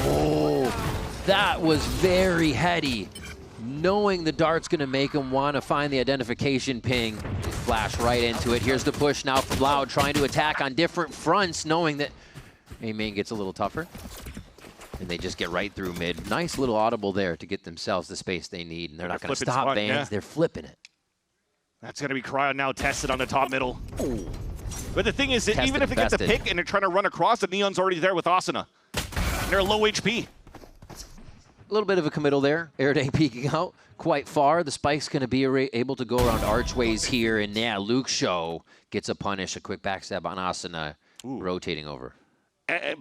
Oh, that was very heady. Knowing the dart's going to make him want to find the identification ping. Just flash right into it. Here's the push now from Loud, trying to attack on different fronts, knowing that A-main gets a little tougher. And they just get right through mid. Nice little audible there to get themselves the space they need. And they're not going to stop Bands. Yeah. They're flipping it. That's going to be Cryo now tested on the top middle. Ooh. But the thing is, that even if they get the pick and they're trying to run across, the Neon's already there with Asuna. They're low HP. A little bit of a committal there. Airday peeking out quite far. The Spike's going to be able to go around archways here. And yeah, Luke Show gets a punish. A quick backstab on Asuna, rotating over.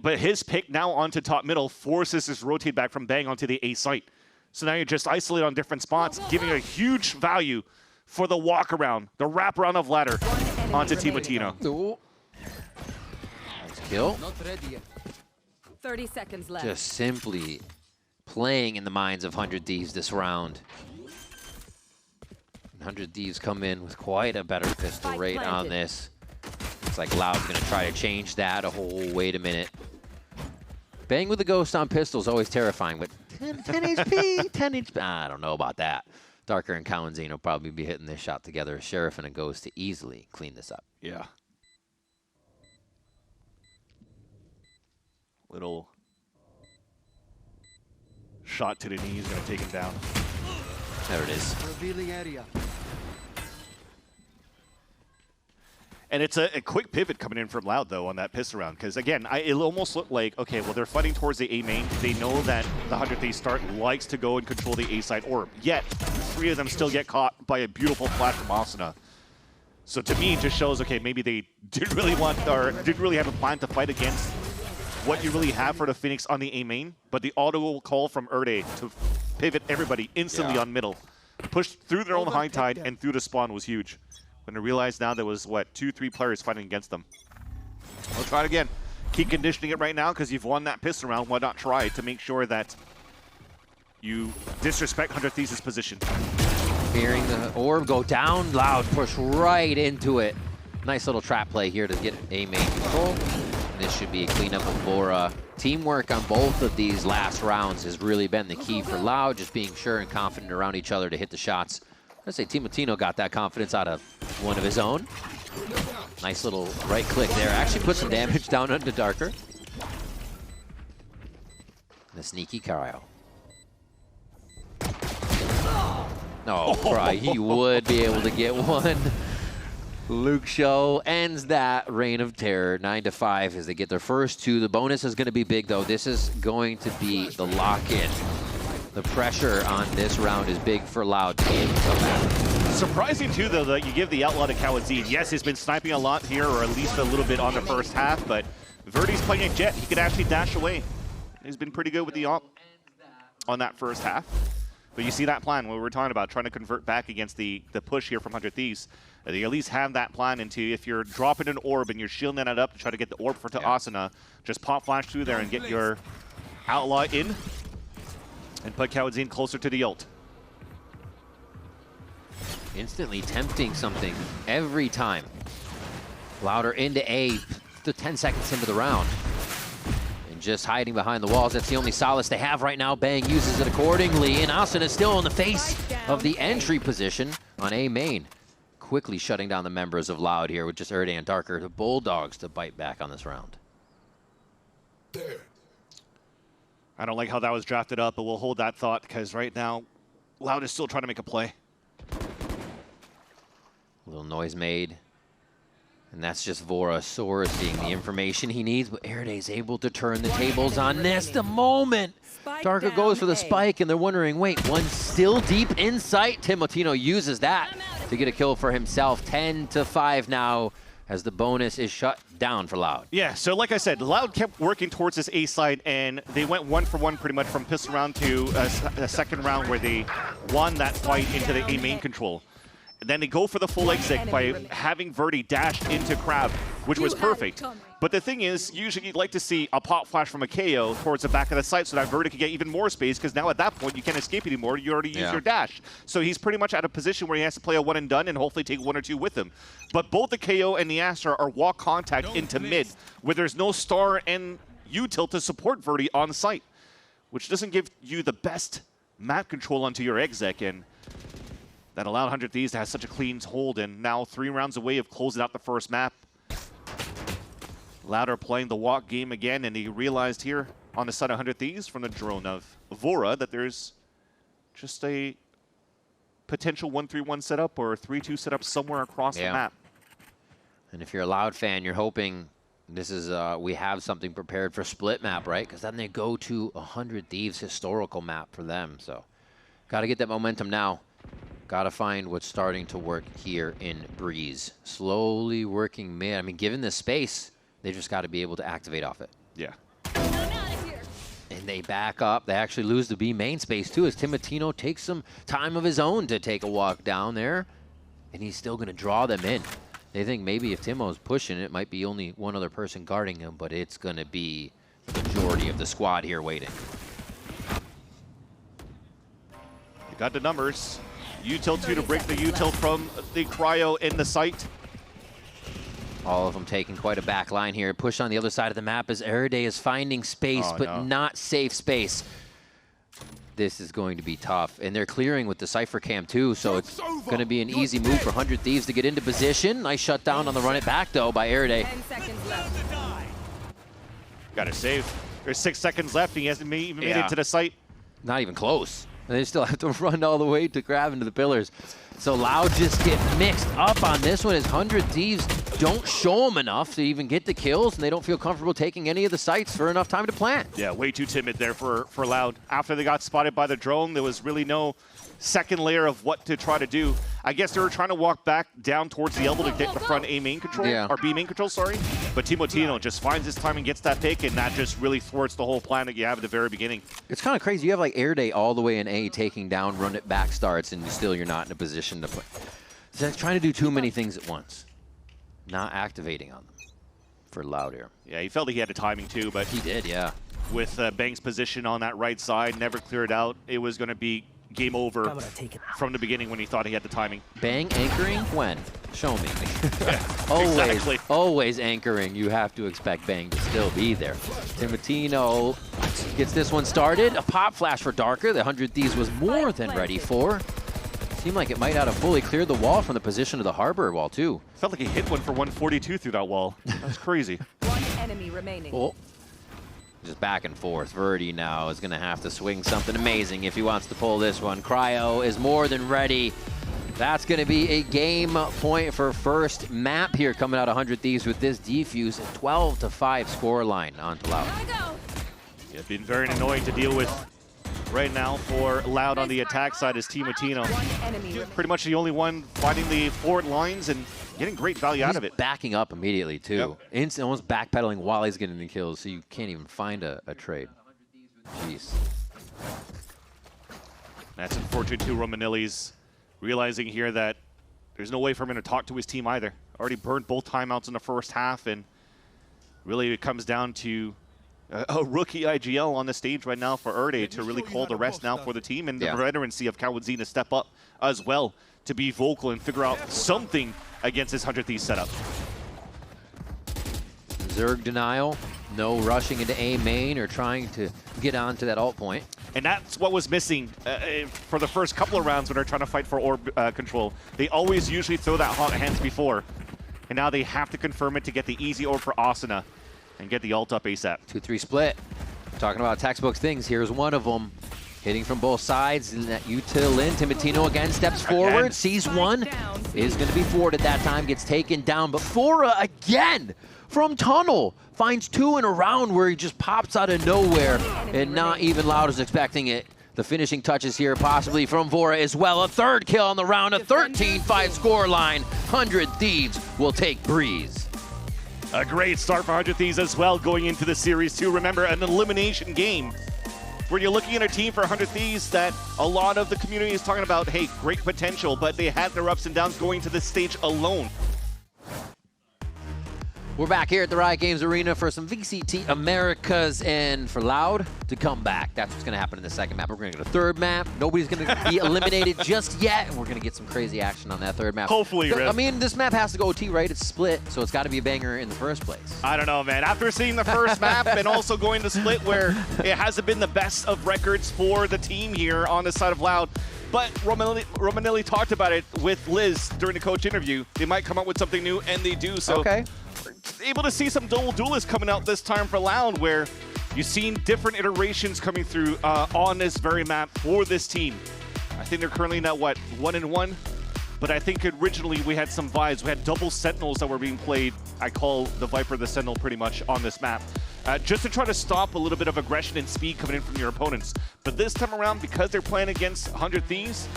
But his pick now onto top middle forces his rotate back from Bang onto the A site. So now you're just isolated on different spots, giving a huge value for the walk around, the wraparound of ladder onto Timotino. Nice kill. Not ready yet. 30 seconds left. Just simply playing in the minds of 100 Thieves this round. 100 Thieves come in with quite a better pistol rate on this. Looks like Loud's gonna try to change that. Wait a minute. Bang with the ghost on pistols, always terrifying, but 10 HP, 10 HP. I don't know about that. Darker and Cowanzine will probably be hitting this shot together. A Sheriff and a Ghost to easily clean this up. Yeah. Little shot to the knee is going to take him down. There it is. Revealing area. And it's a quick pivot coming in from Loud, though, on that pistol round. Because, again, it almost looked like, okay, well, they're fighting towards the A main. They know that the 100 Thieves start likes to go and control the A side orb. Yet, 3 of them still get caught by a beautiful flash from Asuna. So, to me, it just shows, okay, maybe they didn't really want, or didn't really have a plan to fight against what you really have for the Phoenix on the A main. But the auto call from Erde to pivot everybody instantly on middle, pushed through their own high tide and through the spawn was huge. When I realized now there was, what, 2-3 players fighting against them. I'll try it again. Keep conditioning it right now because you've won that pistol round. Why not try to make sure that you disrespect 100 Thieves' position? Fearing the orb go down, Loud push right into it. Nice little trap play here to get A main control. This should be a cleanup of Bora. Teamwork on both of these last rounds has really been the key for Loud, just being sure and confident around each other to hit the shots. I'd say Timotino got that confidence out of one of his own. Nice little right click there. Actually put some damage down onto Darker. The sneaky Cryo. Oh, Cry, he would be able to get one. Luke Show ends that reign of terror, 9-5 as they get their first 2. The bonus is going to be big, though. This is going to be the lock-in. The pressure on this round is big for Loud to be able to come back. Surprising, too, though, that you give the outlaw to Cowanzine. Yes, he's been sniping a lot here, or at least a little bit on the first half, but Verdi's playing a jet. He could actually dash away. He's been pretty good with the op on that first half. But you see that plan, what we were talking about, trying to convert back against the push here from 100 Thieves. They at least have that plan into if you're dropping an orb and you're shielding that up to try to get the orb for Asuna, just pop flash through there and get your outlaw in. And put Cowanzine closer to the ult. Instantly tempting something every time. Louder into A, the 10 seconds into the round. And just hiding behind the walls, that's the only solace they have right now. Bang uses it accordingly, and Asuna is still in the face of the entry position on A main. Quickly shutting down the members of Loud here with just Erde and Darker, the Bulldogs to bite back on this round. I don't like how that was drafted up, but we'll hold that thought because right now, Loud is still trying to make a play. A little noise made. And that's just Vorosaur seeing the information he needs, but Airde's able to turn the tables on this. The moment Darker goes for the spike, and they're wondering, wait, one still deep in sight. Timotino uses that to get a kill for himself. 10-5 now, as the bonus is shut down for Loud. Yeah, so like I said, Loud kept working towards this A side, and they went 1-for-1 pretty much from pistol round to a second round where they won that fight into the A main control. Then they go for the full exit by having Verdi dashed into Crab, which was perfect. But the thing is, usually you'd like to see a pop flash from a KO towards the back of the site so that Verdi could get even more space, because now at that point you can't escape anymore. You already used your dash. So he's pretty much at a position where he has to play a one and done and hopefully take 1 or 2 with him. But both the KO and the Astra are walk contact into mid, where there's no star and util to support Verdi on site, which doesn't give you the best map control onto your exec, and that allowed 100 Thieves to have such a clean hold, and now 3 rounds away of closing out the first map. Loud are playing the walk game again, and he realized here on the side of 100 Thieves from the drone of Vora that there's just a potential 1-3-1 setup or a 3-2 setup somewhere across the map. And if you're a Loud fan, you're hoping this is, we have something prepared for split map, right? Because then they go to 100 Thieves historical map for them. So got to get that momentum now. Got to find what's starting to work here in Breeze. Slowly working mid. I mean, given this space, they just got to be able to activate off it. Yeah. And they back up. They actually lose the B main space, too, as Timotino takes some time of his own to take a walk down there. And he's still going to draw them in. They think maybe if Timo's pushing, it might be only one other person guarding him, but it's going to be the majority of the squad here waiting. You got the numbers. Util 2 to break the util from the cryo in the site. All of them taking quite a back line here. Push on the other side of the map as Eride is finding space, but not safe space. This is going to be tough. And they're clearing with the Cypher Cam too, so it's going to be an easy move for 100 Thieves to get into position. Nice shutdown on the run it back, though, by Eride. 10 seconds left. Got to save. There's 6 seconds left. He hasn't even made it to the site. Not even close. And they still have to run all the way to grab into the pillars. So Loud just get mixed up on this one as 100 Thieves don't show them enough to even get the kills, and they don't feel comfortable taking any of the sites for enough time to plant. Yeah, way too timid there for Loud. After they got spotted by the drone, there was really no second layer of what to try to do. I guess they were trying to walk back down towards the elbow to get the front A main control, or B main control, sorry. But Timotino just finds his time and gets that pick, and that just really thwarts the whole plan that you have at the very beginning. It's kind of crazy. You have like Eride all the way in A taking down, run it back starts, and still you're not in a position to play. So that's trying to do too many things at once. Not activating on them for Loud here. Yeah, he felt he had the timing too, but he did, yeah. With Bang's position on that right side, never cleared out, it was going to be game over from the beginning when he thought he had the timing. Bang anchoring when? Show me. Always, always anchoring. You have to expect Bang to still be there. Timotino gets this one started. A pop flash for Darker. The 100 Thieves was more than ready for. Seemed like it might not have fully cleared the wall from the position of the harbor wall, too. Felt like he hit one for 142 through that wall. That's crazy. One enemy remaining. Oh. Just back and forth. Verdi now is going to have to swing something amazing if he wants to pull this one. Cryo is more than ready. That's going to be a game point for first map here coming out of 100 Thieves with this defuse. A 12-5 score line on to Loud. It's been very annoying to deal with right now for Loud on the attack side is Timotino. Pretty much the only one fighting the forward lines and getting great value out of it. Backing up immediately, too. Instant, almost backpedaling while he's getting the kills, so you can't even find a trade. Jeez. That's unfortunate, too. Romanelli's realizing here that there's no way for him to talk to his team either. Already burned both timeouts in the first half, and really it comes down to a rookie IGL on the stage right now for Eride to really call the rest now for the team, and the veterancy of Kawadzina to step up as well to be vocal and figure out something against this 100 Thieves setup. Zerg denial, no rushing into A main or trying to get onto that alt point. And that's what was missing for the first couple of rounds when they're trying to fight for orb control. They always usually throw that hot hands before, and now they have to confirm it to get the easy orb for Asuna and get the ult up ASAP. 2-3 split. Talking about textbook things, here's one of them. Hitting from both sides, and that util in. Timotino again steps forward, sees one, is going to be forward at that time, gets taken down. But FURIA again from tunnel finds two in a round where he just pops out of nowhere, and not even Loud is expecting it. The finishing touches here possibly from FURIA as well. A third kill on the round, a 13-5 score line. 100 Thieves will take Breeze. A great start for 100 Thieves as well going into the series too. Remember, an elimination game where you're looking at a team for 100 Thieves that a lot of the community is talking about, hey, great potential, but they had their ups and downs going to this stage alone. We're back here at the Riot Games Arena for some VCT Americas, and for Loud to come back. That's what's going to happen in the second map. We're going to get a third map. Nobody's going to be eliminated just yet, and we're going to get some crazy action on that third map. Hopefully, Riv. I mean, this map has to go OT, right? It's split, so it's got to be a banger in the first place. I don't know, man. After seeing the first map and also going to split where it hasn't been the best of records for the team here on the side of Loud, but Romanelli talked about it with Liz during the coach interview. They might come up with something new, and they do. So okay. Able to see some double duelists coming out this time for Loud, where you've seen different iterations coming through on this very map for this team. I think they're currently now, what, 1-1? But I think originally we had some vibes. We had double Sentinels that were being played. I call the Viper the Sentinel pretty much on this map. Just to try to stop a little bit of aggression and speed coming in from your opponents. But this time around, because they're playing against 100 Thieves,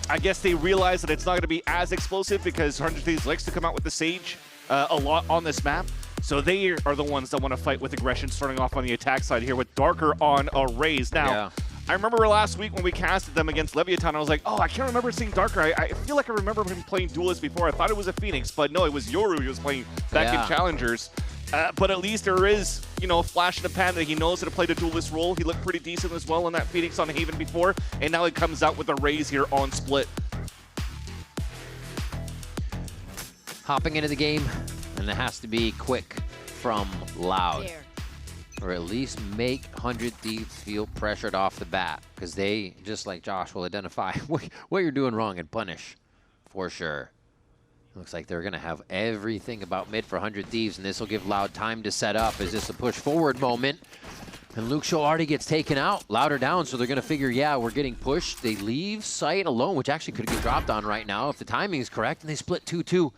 I guess they realize that it's not going to be as explosive because 100 Thieves likes to come out with the Sage a lot on this map. So they are the ones that want to fight with aggression, starting off on the attack side here with Darker on a raise. Now, I remember last week when we casted them against Leviatán, I was like, oh, I can't remember seeing Darker. I feel like I remember him playing Duelist before. I thought it was a Phoenix, but no, it was Yoru he was playing back in Challengers. But at least there is, you know, a flash in the pan that he knows how to play the Duelist role. He looked pretty decent as well on that Phoenix on Haven before, and now he comes out with a raise here on Split. Hopping into the game, and it has to be quick from Loud. Or at least make 100 Thieves feel pressured off the bat, because they, just like Josh, will identify what you're doing wrong and punish for sure. Looks like they're going to have everything about mid for 100 Thieves, and this will give Loud time to set up. Is this a push forward moment? And Luke Shaw already gets taken out. Louder down, so they're going to figure, yeah, we're getting pushed. They leave site alone, which actually could get dropped on right now if the timing is correct, and they split 2-2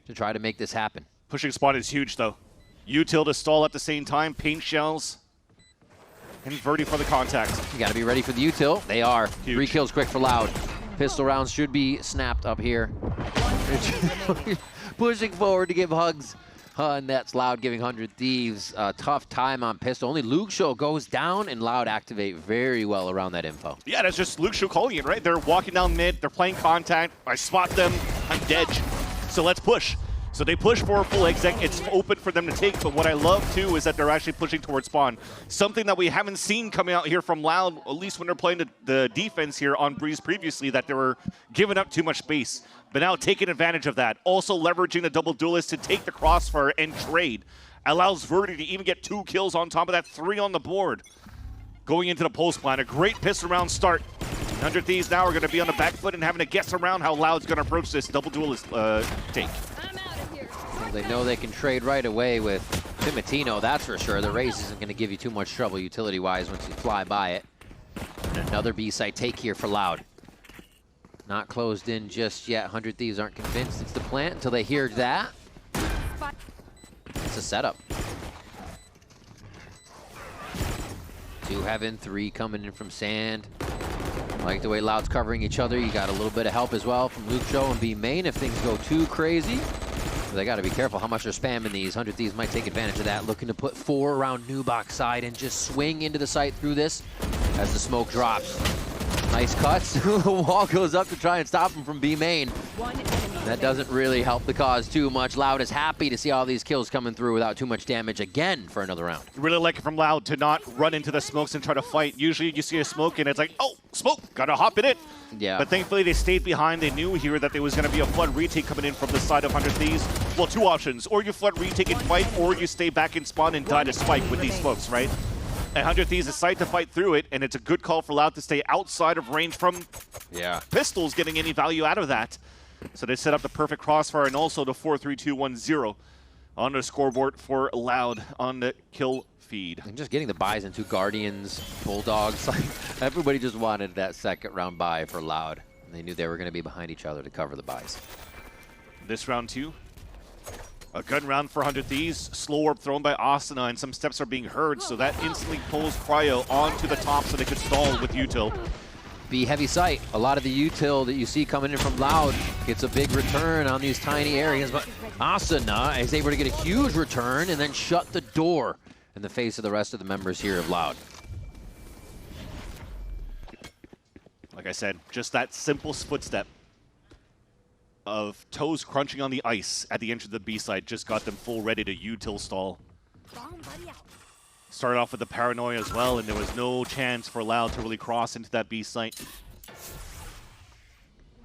to try to make this happen. Pushing spot is huge, though. Util to stall at the same time, paint shells, and Verdi for the contact. You got to be ready for the util. They are. Huge. 3 kills quick for Loud. Pistol rounds should be snapped up here. Pushing forward to give hugs. And that's Loud giving 100 Thieves a tough time on pistol. Only Luke Show goes down, and Loud activate very well around that info. Yeah, that's just Luke Show calling it, right? They're walking down mid, they're playing contact. I spot them, I'm dead. So let's push. So they push for a full exec. It's open for them to take, but what I love, too, is that they're actually pushing towards spawn. Something that we haven't seen coming out here from Loud, at least when they're playing the defense here on Breeze previously, that they were giving up too much space. But now taking advantage of that. Also leveraging the double duelist to take the crossfire and trade. Allows Verdi to even get 2 kills on top of that, 3 on the board. Going into the post plan, a great pistol round start. 100 Thieves now are going to be on the back foot and having to guess around how Loud's going to approach this double duelist take. Well, they know they can trade right away with Timotino, that's for sure. The raise isn't going to give you too much trouble utility-wise once you fly by it. And another B-side take here for Loud. Not closed in just yet. 100 Thieves aren't convinced it's the plant until they hear that. It's a setup. 2 Heaven, 3 coming in from Sand. Like the way Loud's covering each other. You got a little bit of help as well from Luke Show and B main if things go too crazy. So they got to be careful how much they're spamming these. 100 Thieves might take advantage of that. Looking to put 4 around New Box side and just swing into the site through this as the smoke drops. Nice cuts. The wall goes up to try and stop him from B main. That doesn't really help the cause too much. Loud is happy to see all these kills coming through without too much damage again for another round. Really like it from Loud to not run into the smokes and try to fight. Usually you see a smoke and it's like, oh, smoke, gotta hop in it. Yeah. But thankfully they stayed behind. They knew here that there was gonna be a flood retake coming in from the side of 100 Thieves. Well, 2 options. Or you flood retake and fight, or you stay back in spawn and die to spike with these smokes, right? And 100 Thieves decide to fight through it, and it's a good call for Loud to stay outside of range from pistols getting any value out of that. So they set up the perfect crossfire and also the 4-3-2-1-0. on the scoreboard for Loud on the kill feed. And just getting the buys into Guardians, Bulldogs, like everybody just wanted that second round buy for Loud. And they knew they were going to be behind each other to cover the buys. This round 2, a gun round for 100 Thieves. Slow orb thrown by Asana, and some steps are being heard, so that instantly pulls Cryo onto the top so they could stall with Util. Be heavy sight. A lot of the util that you see coming in from Loud gets a big return on these tiny areas, but Asana is able to get a huge return and then shut the door in the face of the rest of the members here of Loud. Like I said, just that simple footstep of toes crunching on the ice at the entrance of the B side just got them full ready to util stall. Started off with the paranoia as well, and there was no chance for Loud to really cross into that B site.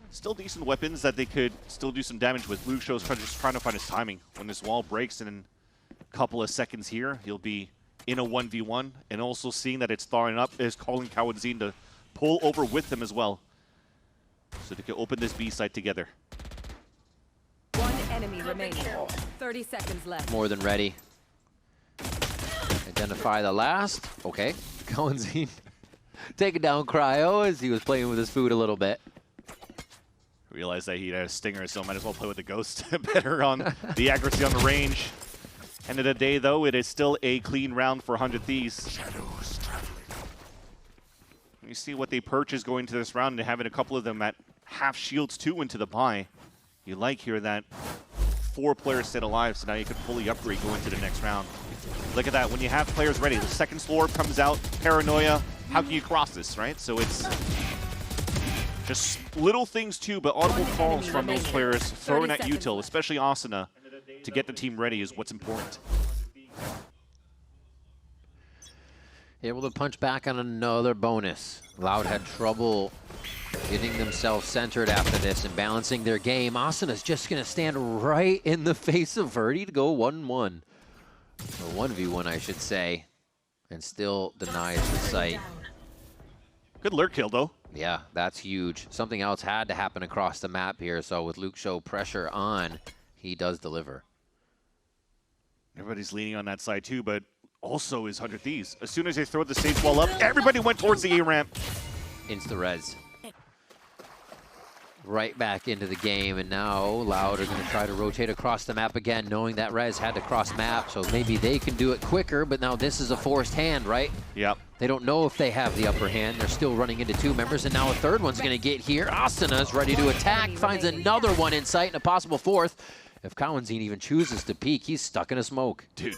Still decent weapons that they could still do some damage with. Luke Show's just trying to find his timing. When this wall breaks in a couple of seconds here, he'll be in a 1v1, and also seeing that it's thawing up is calling Cowadzine to pull over with him as well, so they can open this B site together. One enemy remaining. 30 seconds left. More than ready. Identify the last. Okay. Cowadzine taking down Cryo as he was playing with his food a little bit. Realized that he had a stinger, so might as well play with the ghost better on the accuracy on the range. End of the day, though, it is still a clean round for 100 Thieves. You see what they purchase going into this round, and having a couple of them at half shields too into the buy. You like here that 4 players stayed alive, so now you can fully upgrade going into the next round. Look at that, when you have players ready, the second slow orb comes out, paranoia, how can you cross this, right? So it's just little things too, but audible calls from those players throwing at util, especially Asana, to get the team ready is what's important. Able to punch back on another bonus. Loud had trouble getting themselves centered after this and balancing their game. Asana's just going to stand right in the face of Verdi to go 1-1. Or 1v1, I should say, and still denies the site. Good lurk kill, though. Yeah, that's huge. Something else had to happen across the map here, so with Luke Show pressure on, he does deliver. Everybody's leaning on that side too, but also is 100 Thieves. As soon as they throw the stage wall up, everybody went towards the A-ramp. Insta-res. Right back into the game, and now Loud are going to try to rotate across the map again, knowing that Rez had to cross map, so maybe they can do it quicker, but now this is a forced hand, right? Yep. They don't know if they have the upper hand. They're still running into 2 members, and now a third one's going to get here. Asana's ready to attack, finds another one in sight and a possible 4th. If Cowadzine even chooses to peek, he's stuck in a smoke. Dude.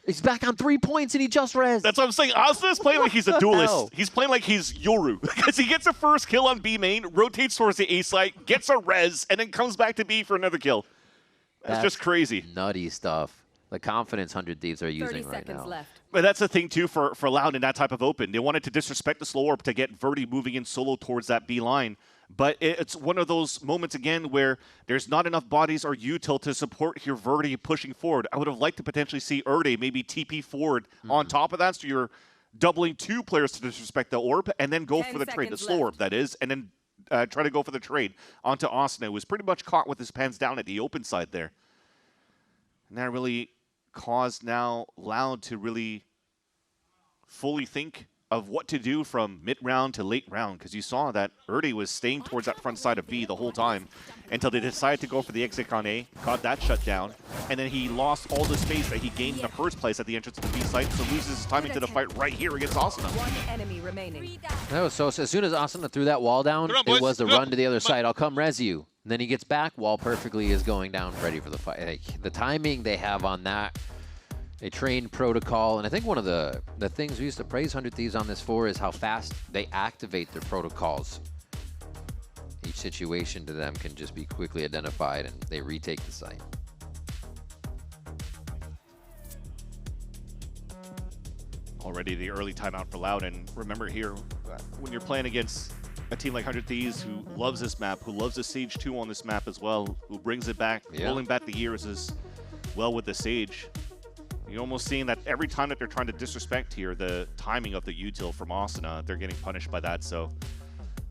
He's back on 3 points, and he just res. That's what I'm saying. Asana's playing like he's a duelist. He's playing like he's Yoru. Because he gets a first kill on B main, rotates towards the A site, gets a res, and then comes back to B for another kill. That's just crazy. Nutty stuff. The confidence 100 Thieves are using right now. Left. But that's the thing, too, for Loud in that type of open. They wanted to disrespect the slow orb to get Verdi moving in solo towards that B line. But it's one of those moments, again, where there's not enough bodies or util to support here Verdi pushing forward. I would have liked to potentially see Erde maybe TP forward on top of that, so you're doubling 2 players to disrespect the orb, and then go for the trade, the slow orb, that is, and then try to go for the trade onto Asana, who was pretty much caught with his pants down at the open side there. And that really caused now Loud to really fully think of what to do from mid-round to late round, because you saw that Erde was staying towards that front side of B the whole time until they decided to go for the exit on A, got that shut down, and then he lost all the space that he gained in the first place at the entrance of the B site, so loses his timing to the fight right here against Asana. One enemy remaining. No, so as soon as Asana threw that wall down, it was the run to the other side. I'll come res you. And then he gets back, wall perfectly is going down, ready for the fight. Like, the timing they have on that, a trained protocol, and I think one of the things we used to praise 100 Thieves on this for is how fast they activate their protocols. Each situation to them can just be quickly identified, and they retake the site. Already the early timeout for Loud, and remember here, when you're playing against a team like 100 Thieves who loves this map, who loves the Sage 2 on this map as well, who brings it back, rolling back the years as well with the Sage. You're almost seeing that every time that they're trying to disrespect here, the timing of the util from Asana, they're getting punished by that. So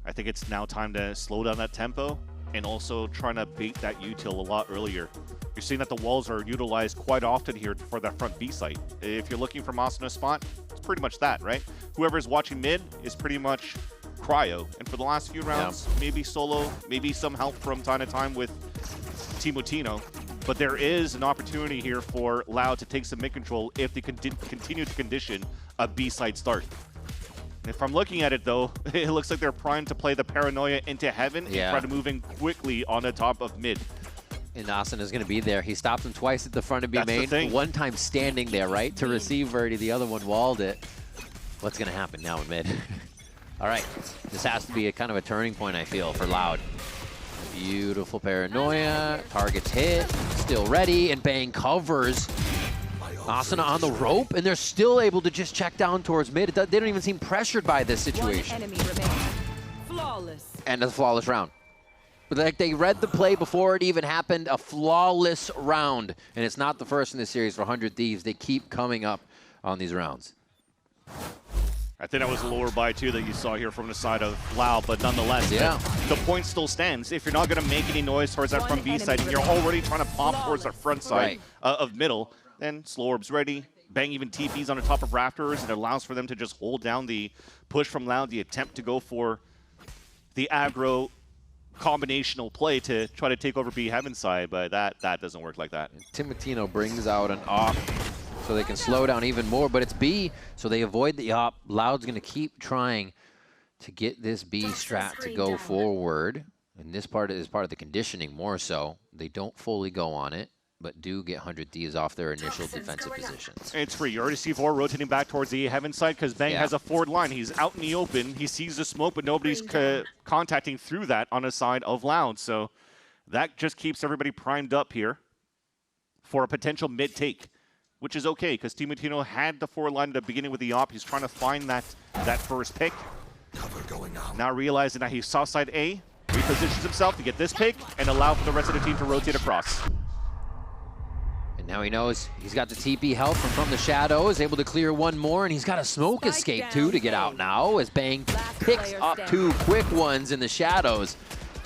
I think it's now time to slow down that tempo, and also trying to bait that util a lot earlier. You're seeing that the walls are utilized quite often here for that front B site. If you're looking for Moss in a spot, it's pretty much that, right? Whoever's watching mid is pretty much cryo. And for the last few rounds, maybe solo, maybe some help from time to time with Timotino. But there is an opportunity here for Loud to take some mid control if they continue to condition a B site start. If I'm looking at it, though, it looks like they're primed to play the Paranoia into heaven and try to move in quickly on the top of mid. And Austin is going to be there. He stopped him twice at the front of B main. One time standing there, right, to receive Verdi. The other one walled it. What's going to happen now in mid? All right. This has to be a kind of a turning point, I feel, for Loud. Beautiful Paranoia. Targets hit. Still ready. And Bang covers. Asana on the rope, and they're still able to just check down towards mid. They don't even seem pressured by this situation. One enemy remains. Flawless. And a flawless round. But like they read the play before it even happened, a flawless round. And it's not the first in this series for 100 Thieves. They keep coming up on these rounds. I think that was a lower buy, too, that you saw here from the side of Loud, but nonetheless, the point still stands. If you're not going to make any noise towards that front B side, and you're already trying to pop towards that front side of middle, then Slow Orb's ready. Bang even TPs on the top of Rafters, and it allows for them to just hold down the push from Loud, the attempt to go for the aggro combinational play to try to take over B Heaven side, but that doesn't work like that. Timotino brings out an op so they can slow down even more, but it's B, so they avoid the op. Loud's going to keep trying to get this B strat to go forward, and this part is part of the conditioning more so. They don't fully go on it, but do get 100 Thieves off their initial defensive positions. It's free. You already see Vor rotating back towards the Heaven side because Bang has a forward line. He's out in the open. He sees the smoke, but nobody's contacting through that on the side of Loud. So that just keeps everybody primed up here for a potential mid-take, which is okay because Timotino had the forward line at the beginning with the op. He's trying to find that first pick. Now realizing that he's south side A, repositions himself to get this pick and allow for the rest of the team to rotate across. And now he knows he's got the TP help from the shadows, able to clear one more, and he's got a smoke escape too to get out now as Bang picks up 2 quick ones in the shadows.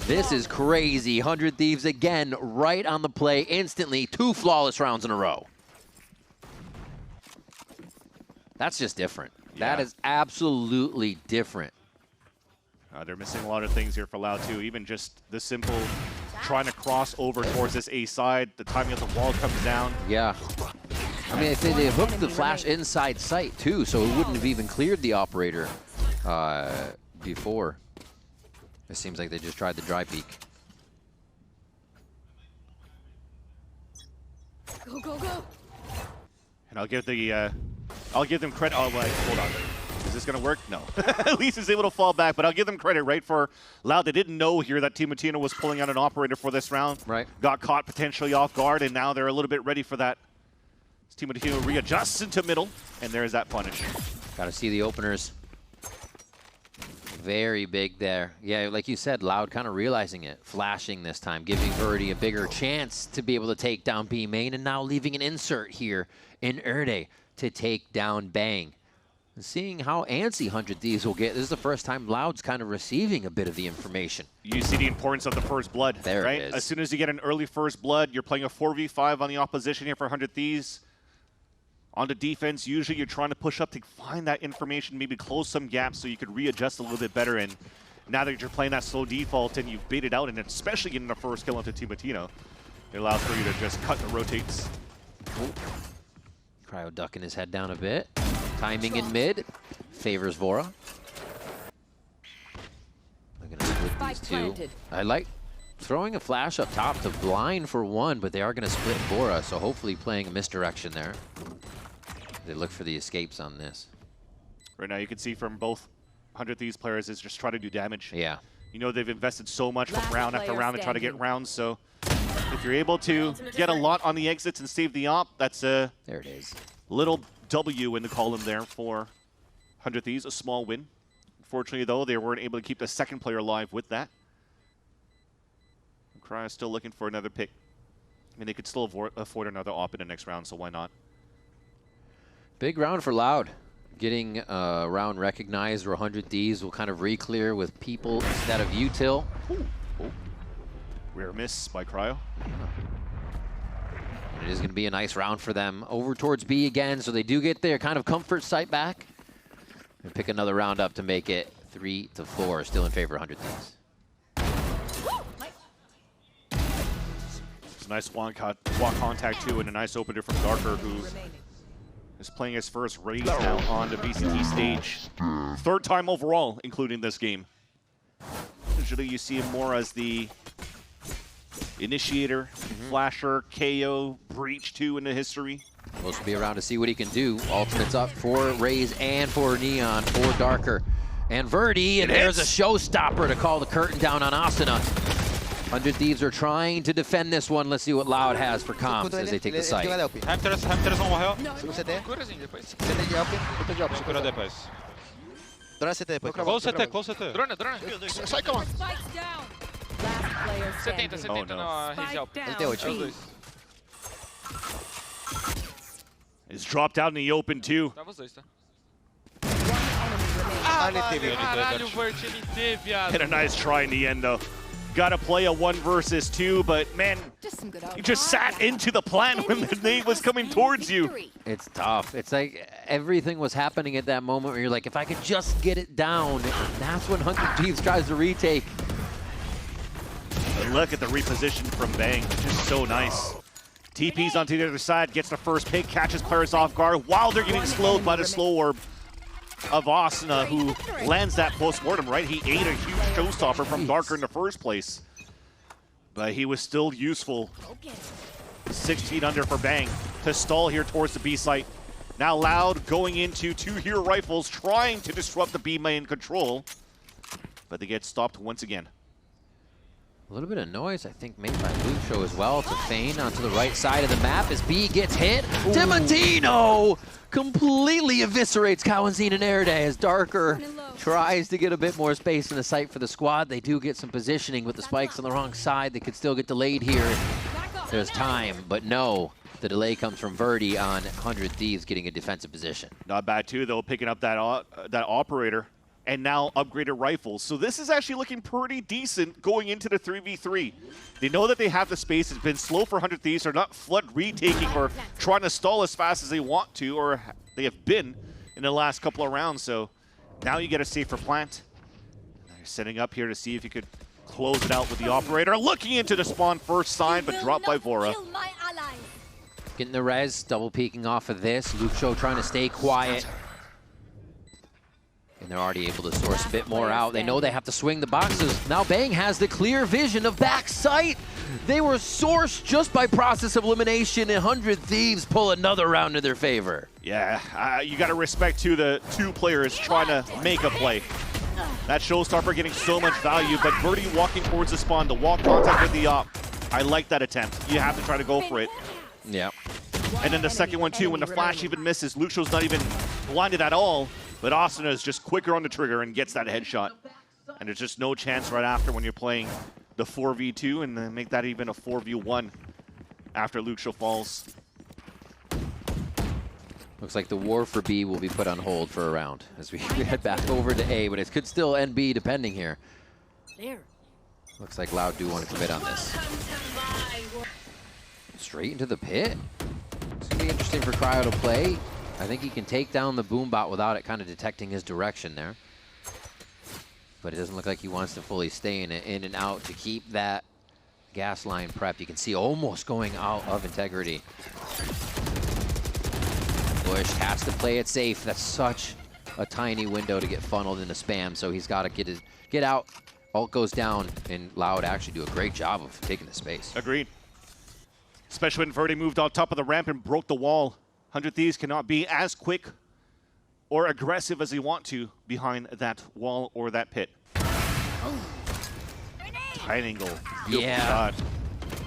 This is crazy. 100 Thieves again right on the play instantly. 2 flawless rounds in a row. That's just different. That is absolutely different. They're missing a lot of things here for Loud too. Even just the simple trying to cross over towards this A side. The timing of the wall comes down. Yeah. I mean, they hooked the flash inside sight too, so it wouldn't have even cleared the operator before. It seems like they just tried the dry peek. Go, go, go. And I'll give them credit. Oh, wait, hold on. Is this going to work? No. At least he's able to fall back, but I'll give them credit, right, for Loud. They didn't know here that Timotino was pulling out an operator for this round. Right. Got caught potentially off guard, and now they're a little bit ready for that. Timotino readjusts into middle, and there's that punish. Got to see the openers. Very big there. Yeah, like you said, Loud kind of realizing it. Flashing this time, giving Verdi a bigger chance to be able to take down B main, and now leaving an insert here in Erde to take down Bang. And seeing how antsy 100 Thieves will get. This is the first time Loud's kind of receiving a bit of the information. You see the importance of the first blood, there, right? It is. As soon as you get an early first blood, you're playing a 4v5 on the opposition here for 100 Thieves. On the defense, usually you're trying to push up to find that information, maybe close some gaps so you could readjust a little bit better. And now that you're playing that slow default and you've baited out, and especially getting the first kill into Timotino, it allows for you to just cut the rotates. Ooh. Cryo ducking his head down a bit. Timing in mid favors Vora. They're going to split these two. I like throwing a flash up top to blind for one, but they are going to split Vora, so hopefully playing a misdirection there. They look for the escapes on this. Right now you can see from both 100 Thieves players is just try to do damage. Yeah. You know they've invested so much from round after round to try to get rounds, so if you're able to get a lot on the exits and save the op, that's a there it is. Little W in the column there for 100 Thieves, a small win. Unfortunately, though, they weren't able to keep the second player alive with that. Cryo still looking for another pick. I mean, they could still afford another op in the next round, so why not? Big round for Loud. Getting a round recognized where 100 Thieves will kind of re-clear with people instead of util. Rare miss by Cryo. It is going to be a nice round for them. Over towards B again, so they do get their kind of comfort sight back. And pick another round up to make it 3-4, still in favor of 100 Thieves. It's a nice walk contact too, and a nice opener from Darker, who is playing his first raise now on the VCT stage. Third time overall, including this game. Usually you see him more as the initiator, flasher, KO, breach 2 in the history. Supposed to be around to see what he can do. Ultimates up for Raze and for Neon, for Darker. And Verdi, and there's a showstopper to call the curtain down on Asuna. 100 Thieves are trying to defend this one. Let's see what Loud has for comms as they take the site. Reenters não morreu. CT. Curazinho depois. CT de Alpin. CT de Alpin. Cura depois. Drone CT depois. Close CT, close CT. Drone. Sai, calma. Spikes down. Last player standing. 70 na Raze Alp. Spike Ele tem down. ult. É os dois. Is dropped out in the open too. Tava os dois, tá? Ah, ele teve. Caralho, o Vert, ele teve, viado. And a nice try in the end though. Got to play a 1 versus 2, but man, Just some good you just sat into the plan when the nade was coming towards you. It's tough. It's like everything was happening at that moment where you're like, if I could just get it down. And that's when 100 Thieves tries to retake. But look at the reposition from Bang, just so nice. TP's onto the other side, gets the first pick, catches players off guard while they're getting slowed by the slow orb of Asuna, who lands that post-mortem, right? He ate a huge showstopper from Darker in the first place. But he was still useful. 16 under for Bang to stall here towards the B site. Now Loud going into 2 hero rifles, trying to disrupt the B main control. But they get stopped once again. A little bit of noise, I think, made by Lucho as well to feign onto the right side of the map as B gets hit. Timotino completely eviscerates Kawazine and Erday as Darker tries to get a bit more space in the sight for the squad. They do get some positioning with the spikes on the wrong side. They could still get delayed here. There's time, but no. The delay comes from Verdi on 100 Thieves getting a defensive position. Not bad too, though, picking up that operator. And now upgraded rifles. So this is actually looking pretty decent going into the 3v3. They know that they have the space. It's been slow for 100 Thieves. They're not flood retaking or trying to stall as fast as they want to, or they have been in the last couple of rounds. So now you get a safer plant. They're setting up here to see if you could close it out with the operator. Looking into the spawn first sign, but dropped by Vora. Getting the res, double peeking off of this. Lucho trying to stay quiet. And they're already able to source a bit more out. They know they have to swing the boxes. Now Bang has the clear vision of back sight. They were sourced just by process of elimination, and 100 Thieves pull another round in their favor. Yeah, you got to respect too the 2 players trying to make a play. That showstopper getting so much value, but Verdi walking towards the spawn, the wall contact with the op. I like that attempt. You have to try to go for it. Yeah. And then the second one too, when the flash even misses, Lucho's not even blinded at all. But Asuna is just quicker on the trigger and gets that headshot. And there's just no chance right after when you're playing the 4v2 and then make that even a 4v1 after Lucho falls. Looks like the war for B will be put on hold for a round as we head back over to A, but it could still end B depending here. Looks like Loud do want to commit on this. Straight into the pit. It's going to be interesting for Cryo to play. I think he can take down the Boombot without it kind of detecting his direction there. But it doesn't look like he wants to fully stay in and out to keep that gas line prep. You can see almost going out of integrity. Bush has to play it safe. That's such a tiny window to get funneled into spam, so he's got to get out. Ult goes down, and Loud actually do a great job of taking the space. Agreed. Especially when Verdi moved on top of the ramp and broke the wall. 100 Thieves cannot be as quick or aggressive as they want to behind that wall or that pit. Tight angle. Yeah. Shot.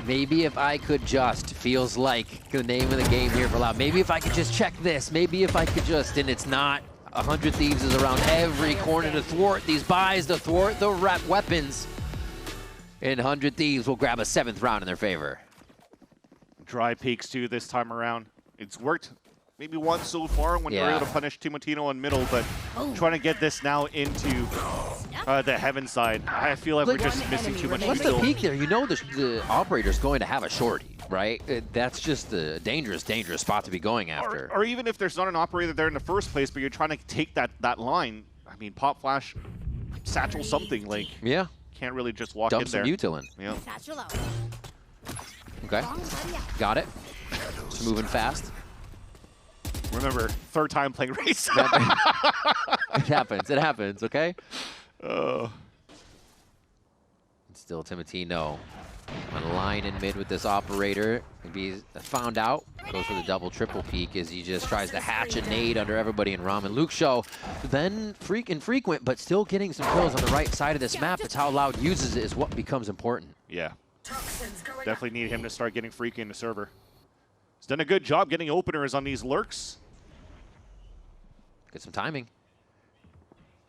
Maybe if I could just, feels like the name of the game here for Loud. Maybe if I could just check this. Maybe if I could just, and it's not. 100 Thieves is around every corner to thwart these buys, to thwart the weapons. And 100 Thieves will grab a 7th round in their favor. Dry peaks too this time around. It's worked maybe once so far when you're able to punish Timotino in middle, but trying to get this now into The heaven side. I feel like we're just missing too much What's fuel. the peak there? You know the operator's going to have a shorty, right? That's just a dangerous, dangerous spot to be going after. Or even if there's not an operator there in the first place, but you're trying to take that line. I mean, pop flash, satchel something, like, yeah. Can't really just walk Dump in there. some util in. Yeah. Okay. Got it. Just moving fast. Remember, third time playing race. It happens. It happens, okay? Still Timotino on a line in mid with this operator. Maybe he's found out. Goes for the double triple peek as he just tries to hatch a nade under everybody in Ramen. Luke Show, then infrequent, but still getting some kills on the right side of this map. It's how Loud uses it is what becomes important. Yeah. Definitely need him to start getting freaky in the server. He's done a good job getting openers on these lurks. Get some timing.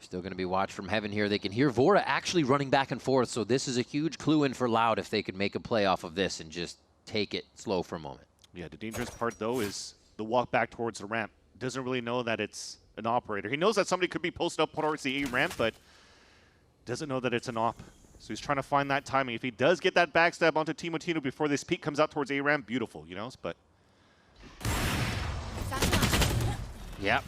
Still going to be watched from heaven here. They can hear Vora actually running back and forth, so this is a huge clue in for Loud if they could make a play off of this and just take it slow for a moment. Yeah, the dangerous part, though, is the walk back towards the ramp. Doesn't really know that it's an operator. He knows that somebody could be posted up towards the A ramp, but doesn't know that it's an op. So he's trying to find that timing. If he does get that backstab onto Timotino before this peak comes out towards A ramp, beautiful, you know, but... Yep.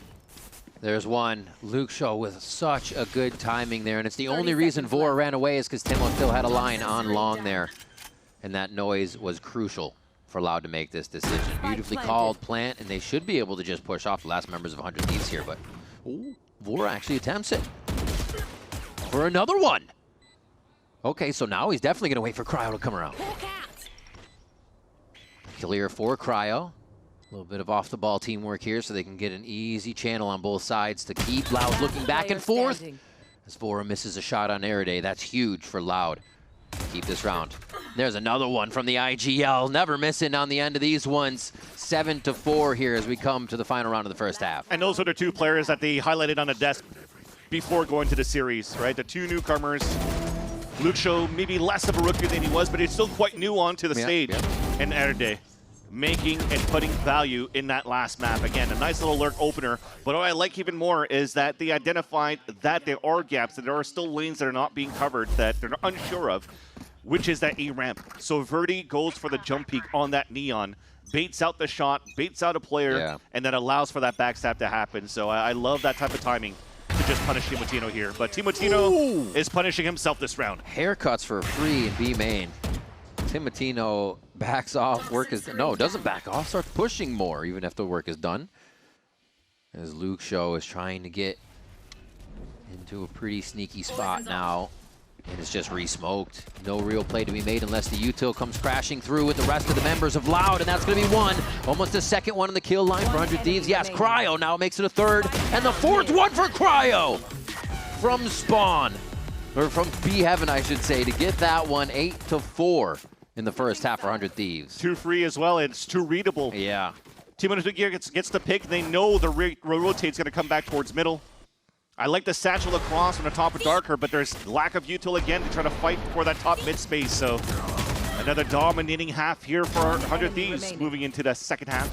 There's one. Luke Shaw with such a good timing there, and it's the only reason Vora ran away is because Timo still had a line on long there. And that noise was crucial for Loud to make this decision. Beautifully called plant, and they should be able to just push off the last members of 100 Thieves here, but ooh, Vora actually attempts it. For another one. Okay, so now he's definitely going to wait for Cryo to come around. Clear for Cryo. A little bit of off-the-ball teamwork here so they can get an easy channel on both sides to keep Loud looking back and forth. As Vora misses a shot on Araday, that's huge for Loud. Keep this round. There's another one from the IGL. Never missing on the end of these ones. 7-4 here as we come to the final round of the first half. And those are the two players that they highlighted on the desk before going to the series, right? The two newcomers. Luke Show, maybe less of a rookie than he was, but he's still quite new onto the stage. And Araday making and putting value in that last map. Again, a nice little lurk opener, but what I like even more is that they identified that there are gaps, that there are still lanes that are not being covered, that they're unsure of, which is that A ramp. So Verdi goes for the jump peek on that Neon, baits out the shot, baits out a player, and that allows for that backstab to happen. So I love that type of timing to just punish Timotino here. But Timotino is punishing himself this round. Haircuts for free in B main. Timotino backs off, work is, no, doesn't back off, starts pushing more even if the work is done. As Luke Show is trying to get into a pretty sneaky spot now. And it's just re-smoked. No real play to be made unless the util comes crashing through with the rest of the members of Loud, and that's going to be one. Almost a second one in the kill line for 100 Thieves. Yes, Cryo now makes it a third, and the fourth one for Cryo from Spawn. Or from B Heaven, I should say, to get that one 8-4 in the first half for 100 Thieves. Too free as well, it's too readable. Yeah. Team gets the pick, they know the rotate's going to come back towards middle. I like the satchel across from the top of Darker, but there's lack of util again to try to fight for that top mid space. So another dominating half here for 100 Thieves moving into the second half.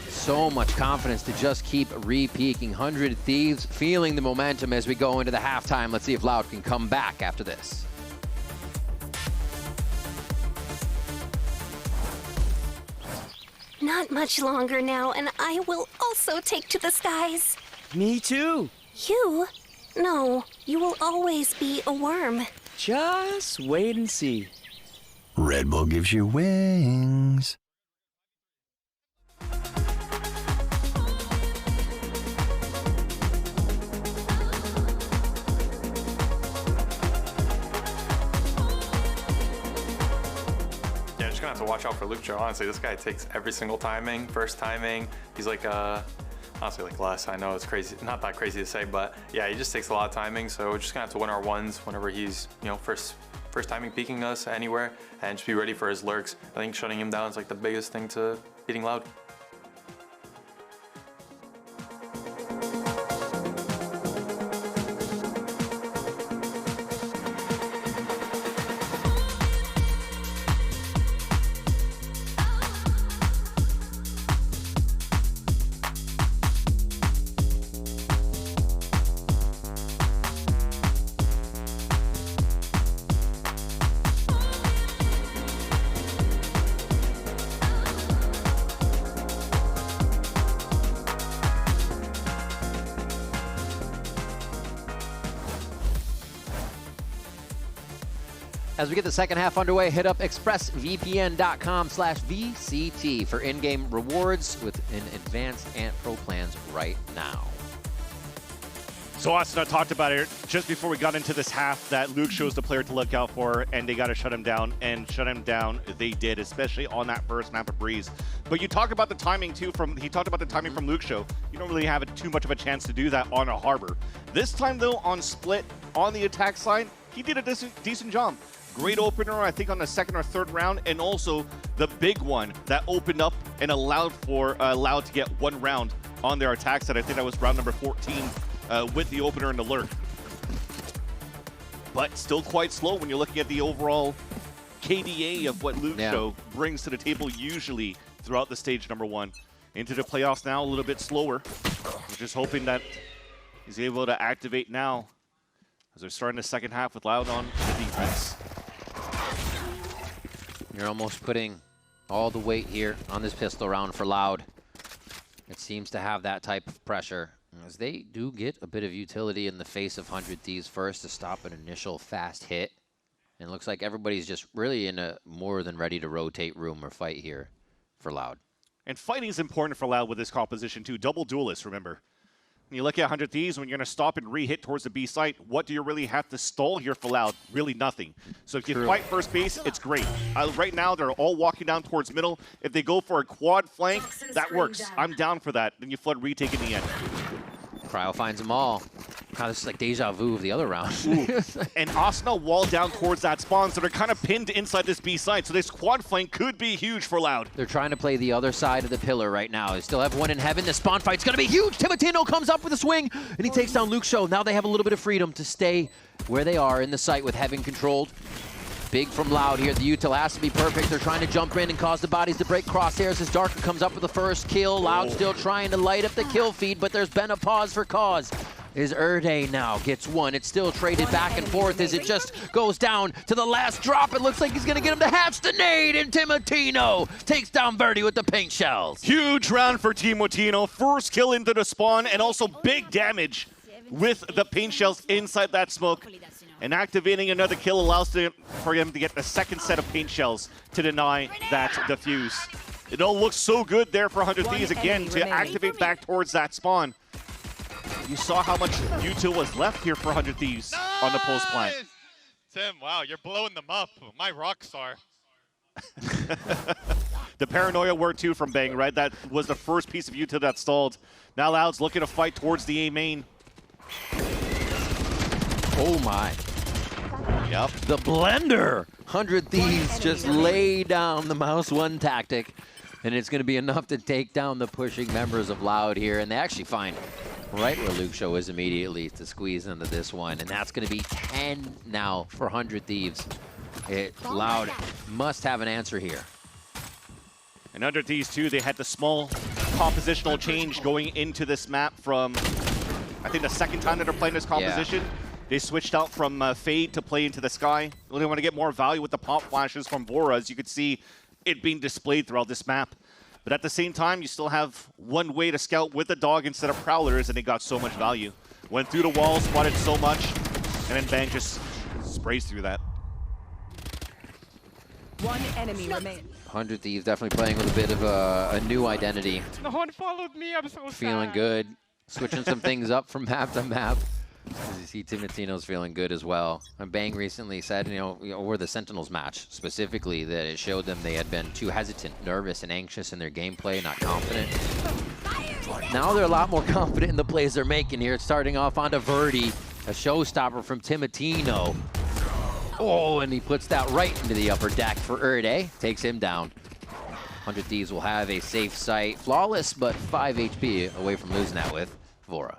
So much confidence to just keep re-peaking. 100 Thieves feeling the momentum as we go into the halftime. Let's see if Loud can come back after this. Not much longer now, and I will also take to the skies. Me too. You? No, you will always be a worm. Just wait and see. Red Bull gives you wings. Yeah, just gonna have to watch out for Luke Joe. Honestly, this guy takes every single timing. First timing, he's like honestly like less. I know it's crazy, not that crazy to say, but yeah, he just takes a lot of timing. So we're just gonna have to win our ones whenever he's, you know, first timing peeking us anywhere, and just be ready for his lurks. I think shutting him down is like the biggest thing to beating Loud. As we get the second half underway, hit up expressvpn.com/VCT for in-game rewards with an advanced and pro plans right now. So Asuna talked about it just before we got into this half that Luke shows the player to look out for, and they got to shut him down, and shut him down they did, especially on that first map of Breeze. But you talk about the timing too. He talked about the timing from Luke show. You don't really have too much of a chance to do that on a Harbor. This time though, on Split on the attack side, he did a decent job. Great opener, I think, on the second or third round, and also the big one that opened up and allowed to get one round on their attack side. I think that was round number 14. With the opener and the lurk. But still quite slow when you're looking at the overall KDA of what Luke Show brings to the table usually throughout the stage number 1. Into the playoffs now, a little bit slower. We're just hoping that he's able to activate now as they're starting the second half with Loud on the defense. You're almost putting all the weight here on this pistol round for Loud. It seems to have that type of pressure, as they do get a bit of utility in the face of 100 Thieves first to stop an initial fast hit. And it looks like everybody's just really in a more than ready to rotate room or fight here for Loud. And fighting is important for Loud with this composition too. Double duelists, remember. When you look at 100 Thieves, when you're going to stop and re-hit towards the B site, what do you really have to stall here for Loud? Really nothing. So if you fight first base, it's great. Right now, they're all walking down towards middle. If they go for a quad flank, that works. I'm down for that. Then you flood retake in the end. Cryo finds them all. God, this is like deja vu of the other round. And Asuna walled down towards that spawn, so they're kind of pinned inside this B site. So this quad flank could be huge for Loud. They're trying to play the other side of the pillar right now. They still have one in heaven. The spawn fight's going to be huge. Timatino comes up with a swing, and he takes down Luke Show. Now they have a little bit of freedom to stay where they are in the site with heaven controlled. Big from Loud here. The util has to be perfect. They're trying to jump in and cause the bodies to break crosshairs as Darker comes up with the first kill. Loud still trying to light up the kill feed, but there's been a pause for cause. Is Erde now gets one. It's still traded back and forth as it just goes down to the last drop. It looks like he's going to get him to hatch the nade, and Timatino takes down Verdi with the paint shells. Huge round for Timatino. First kill into the spawn, and also big damage with the paint shells inside that smoke. And activating another kill allows for him to get the second set of paint shells to deny that defuse. It all looks so good there for 100 Thieves again to activate back towards that spawn. You saw how much util was left here for 100 Thieves on the post plant. Tim, wow, you're blowing them up. My rock star. The paranoia word too from Bang, right? That was the first piece of util that stalled. Now Loud's looking to fight towards the A main. Oh my. Yep. The blender. 100 Thieves just lay down the mouse one tactic, and it's going to be enough to take down the pushing members of Loud here. And they actually find right where Luke Show is immediately to squeeze into this one. And that's going to be 10 now for 100 Thieves. Loud must have an answer here. And under these two, they had the small compositional change going into this map from, I think, the second time that they're playing this composition. Yeah. They switched out from Fade to play into the sky. Really want to get more value with the pop flashes from Vora, as you could see it being displayed throughout this map. But at the same time, you still have one way to scout with the dog instead of prowlers, and they got so much value. Went through the wall, spotted so much, and then Bang just sprays through that. One enemy remains. 100 Thieves definitely playing with a bit of a new identity. No one followed me. I'm so feeling sad. good. Switching some things up from map to map. As you see, Timatino's feeling good as well. And Bang recently said, over the Sentinels match specifically, that it showed them they had been too hesitant, nervous, and anxious in their gameplay, not confident. But now they're a lot more confident in the plays they're making here. It's starting off onto Verdi, a showstopper from Timatino. Oh, and he puts that right into the upper deck for Erde. Takes him down. 100 Thieves will have a safe site. Flawless, but 5 HP away from losing that with Vora.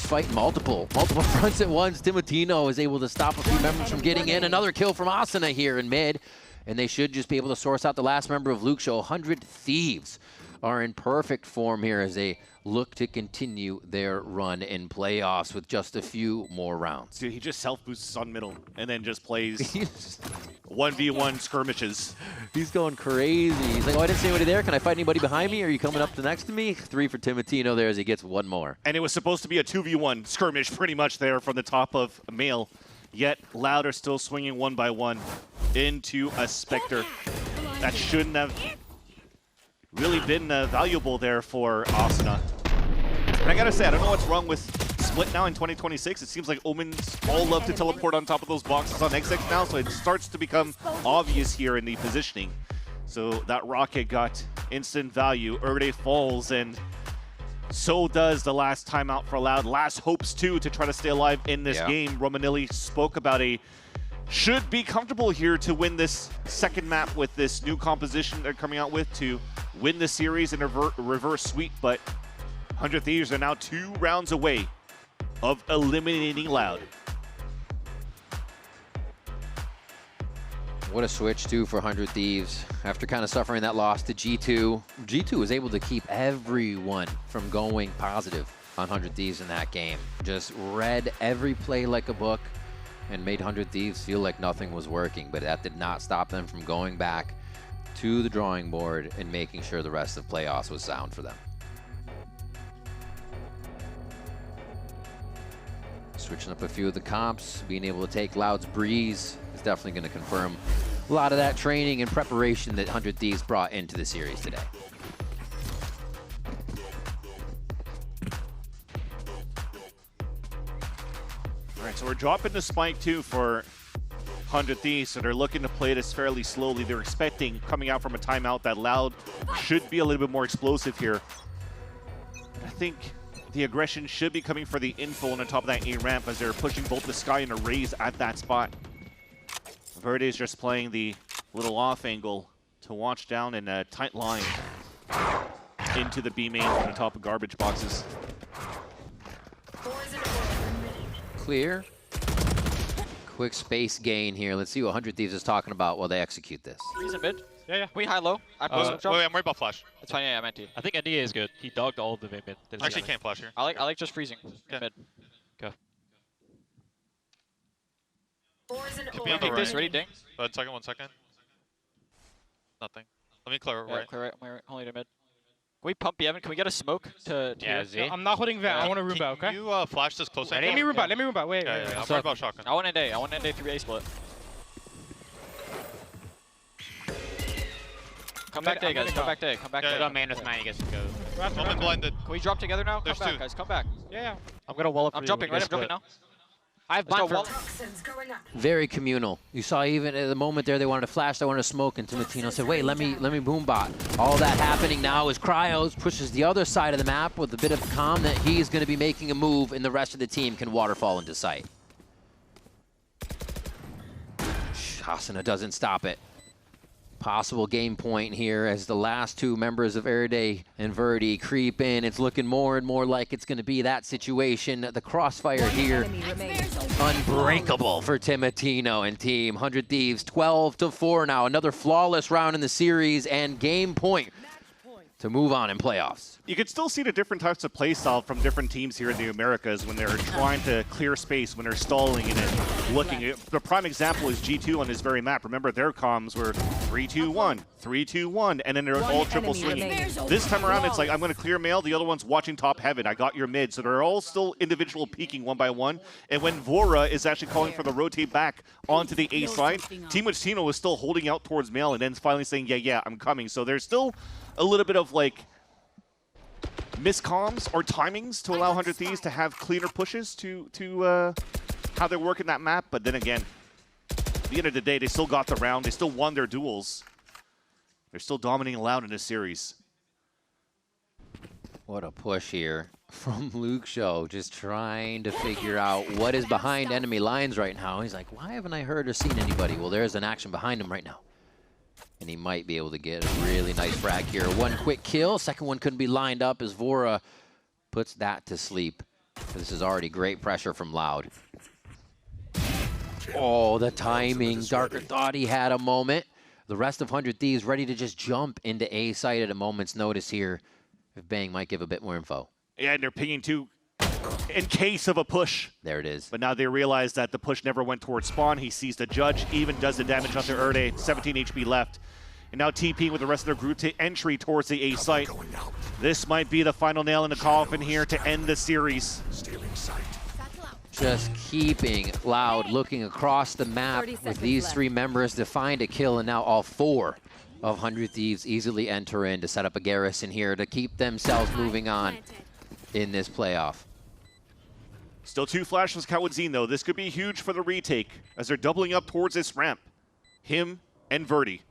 Fighting multiple fronts at once. Timatino is able to stop a few members from getting in. Another kill from Asuna here in mid. And they should just be able to source out the last member of Luke Show. 100 Thieves are in perfect form here as they look to continue their run in playoffs with just a few more rounds. Dude, he just self-boosts on middle and then just plays 1v1 skirmishes. He's going crazy. He's like, oh, I didn't see anybody there. Can I fight anybody behind me? Are you coming up to next to me? 3 for Timotino there as he gets one more. And it was supposed to be a 2v1 skirmish pretty much there from the top of Mail. Yet Loud are still swinging one by one into a Spectre. That shouldn't have really been valuable there for Asuna. And I gotta say, I don't know what's wrong with Split now in 2026. It seems like Omens all love to teleport on top of those boxes on XX now, so it starts to become obvious here in the positioning. So that rocket got instant value. Erde falls, and so does the last timeout for Loud. Last hopes, too, to try to stay alive in this game. Romanilli spoke about should be comfortable here to win this second map with this new composition they're coming out with to win the series in a reverse sweep, but 100 Thieves are now 2 rounds away of eliminating Loud. What a switch, too, for 100 Thieves. After kind of suffering that loss to G2, G2 was able to keep everyone from going positive on 100 Thieves in that game. Just read every play like a book and made 100 Thieves feel like nothing was working, but that did not stop them from going back to the drawing board and making sure the rest of playoffs was sound for them. Switching up a few of the comps, being able to take Loud's Breeze is definitely going to confirm a lot of that training and preparation that 100 Thieves brought into the series today. All right, so we're dropping the spike, too, for 100 Thieves, so they're looking to play this fairly slowly. They're expecting, coming out from a timeout, that Loud should be a little bit more explosive here. I think the aggression should be coming for the info on the top of that A ramp as they're pushing both the Sky and the Raze at that spot. Verde is just playing the little off angle to watch down in a tight line into the B main from the top of garbage boxes. Clear. Quick space gain here. Let's see what 100 Thieves is talking about while they execute this. He's in mid. Yeah. We high-low. Wait, I'm worried about flash. That's fine, yeah, I'm anti. I think NDA is good. He dogged all of the mid. Actually, can't flash here. I like just freezing mid. Go. Take this, ready, ding? 1 second. Nothing. Let me clear right. Clear right, only to mid. Can we pump Evan? Can we get a smoke to Z? I'm not holding that. I want to Ruba, okay? Can you flash this close angle? Let me Ruba. Wait. I'm worried about shotgun. I want NA through A split. Come back to A, guys. Come back to A. Come back to A. Got man with mine, you guys can go. Omen blinded. Can we drop together now? There's Come back, two. guys. Come back. Yeah. I'm gonna wall up. I'm jumping, right? I'm jumping now. I have blind for Very communal. You saw even at the moment there they wanted to flash, they wanted to smoke, and Timotino said, wait, let me boom bot. All that happening now is Cryos pushes the other side of the map with a bit of calm that he's going to be making a move and the rest of the team can waterfall into sight. Asuna doesn't stop it. Possible game point here as the last 2 members of Erde and Verdi creep in. It's looking more and more like it's going to be that situation. The crossfire here, unbreakable for Timotino and team. 100 Thieves, 12-4 now. Another flawless round in the series and game point to move on in playoffs. You can still see the different types of play style from different teams here in the Americas when they're trying to clear space, when they're stalling and then looking. The prime example is G2 on this very map. Remember, their comms were 3-2-1, 3-2-1, and then they're all triple swinging. This time around, it's like, I'm going to clear mail, the other one's watching top heaven. I got your mid. So they're all still individual peeking one by one. And when Vora is actually calling for the rotate back onto the A side, Team Tino is still holding out towards mail and then finally saying, yeah, I'm coming. So there's still a little bit of like miscomms or timings to allow 100 Thieves to have cleaner pushes to how they're working that map. But then again, at the end of the day, they still got the round. They still won their duels. They're still dominating Loud in this series. What a push here from Luke Show, just trying to figure out what is behind enemy lines right now. He's like, why haven't I heard or seen anybody? Well, there's an action behind him right now. And he might be able to get a really nice frag here. One quick kill. Second one couldn't be lined up as Vora puts that to sleep. This is already great pressure from Loud. Oh, the timing. Darker thought he had a moment. The rest of 100 Thieves ready to just jump into A site at a moment's notice here. If Bang might give a bit more info. Yeah, and they're pinging too in case of a push. There it is. But now they realize that the push never went towards spawn. He sees the judge, even does the damage onto Erde. 17 HP left. And now TPing with the rest of their group to entry towards the A site. This might be the final nail in the coffin here to end the series. Just keeping Loud looking across the map with these 3 members to find a kill, and now all 4 of 100 Thieves easily enter in to set up a garrison here to keep themselves moving on in this playoff. Still 2 flashes Kawatzin though. This could be huge for the retake as they're doubling up towards this ramp. Him and Verdi.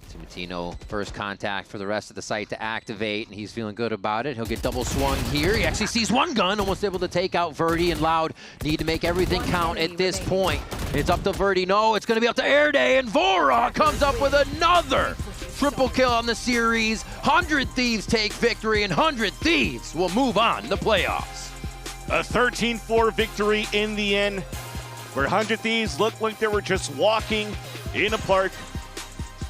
Timatino, first contact for the rest of the site to activate, and he's feeling good about it. He'll get double swung here. He actually sees 1 gun, almost able to take out Verdi, and Loud need to make everything count at this point. It's up to Verdi. No, it's going to be up to Erde, and Vora comes up with another triple kill on the series. 100 Thieves take victory, and 100 Thieves will move on to the playoffs. A 13-4 victory in the end, where 100 Thieves looked like they were just walking in a park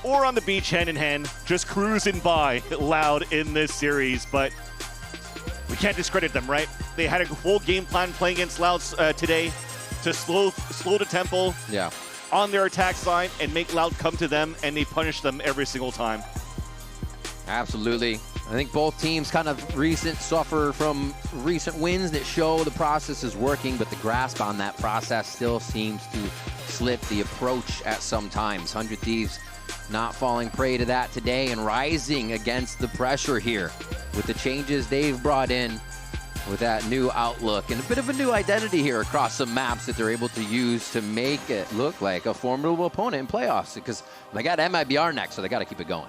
or on the beach hand in hand, just cruising by Loud in this series. But we can't discredit them, right? They had a full game plan playing against Loud today to slow the tempo on their attack side and make Loud come to them, and they punish them every single time. Absolutely. I think both teams kind of suffer from recent wins that show the process is working, but the grasp on that process still seems to slip the approach at some times. 100 Thieves not falling prey to that today and rising against the pressure here with the changes they've brought in with that new outlook and a bit of a new identity here across some maps that they're able to use to make it look like a formidable opponent in playoffs, because they got MIBR next, so they got to keep it going.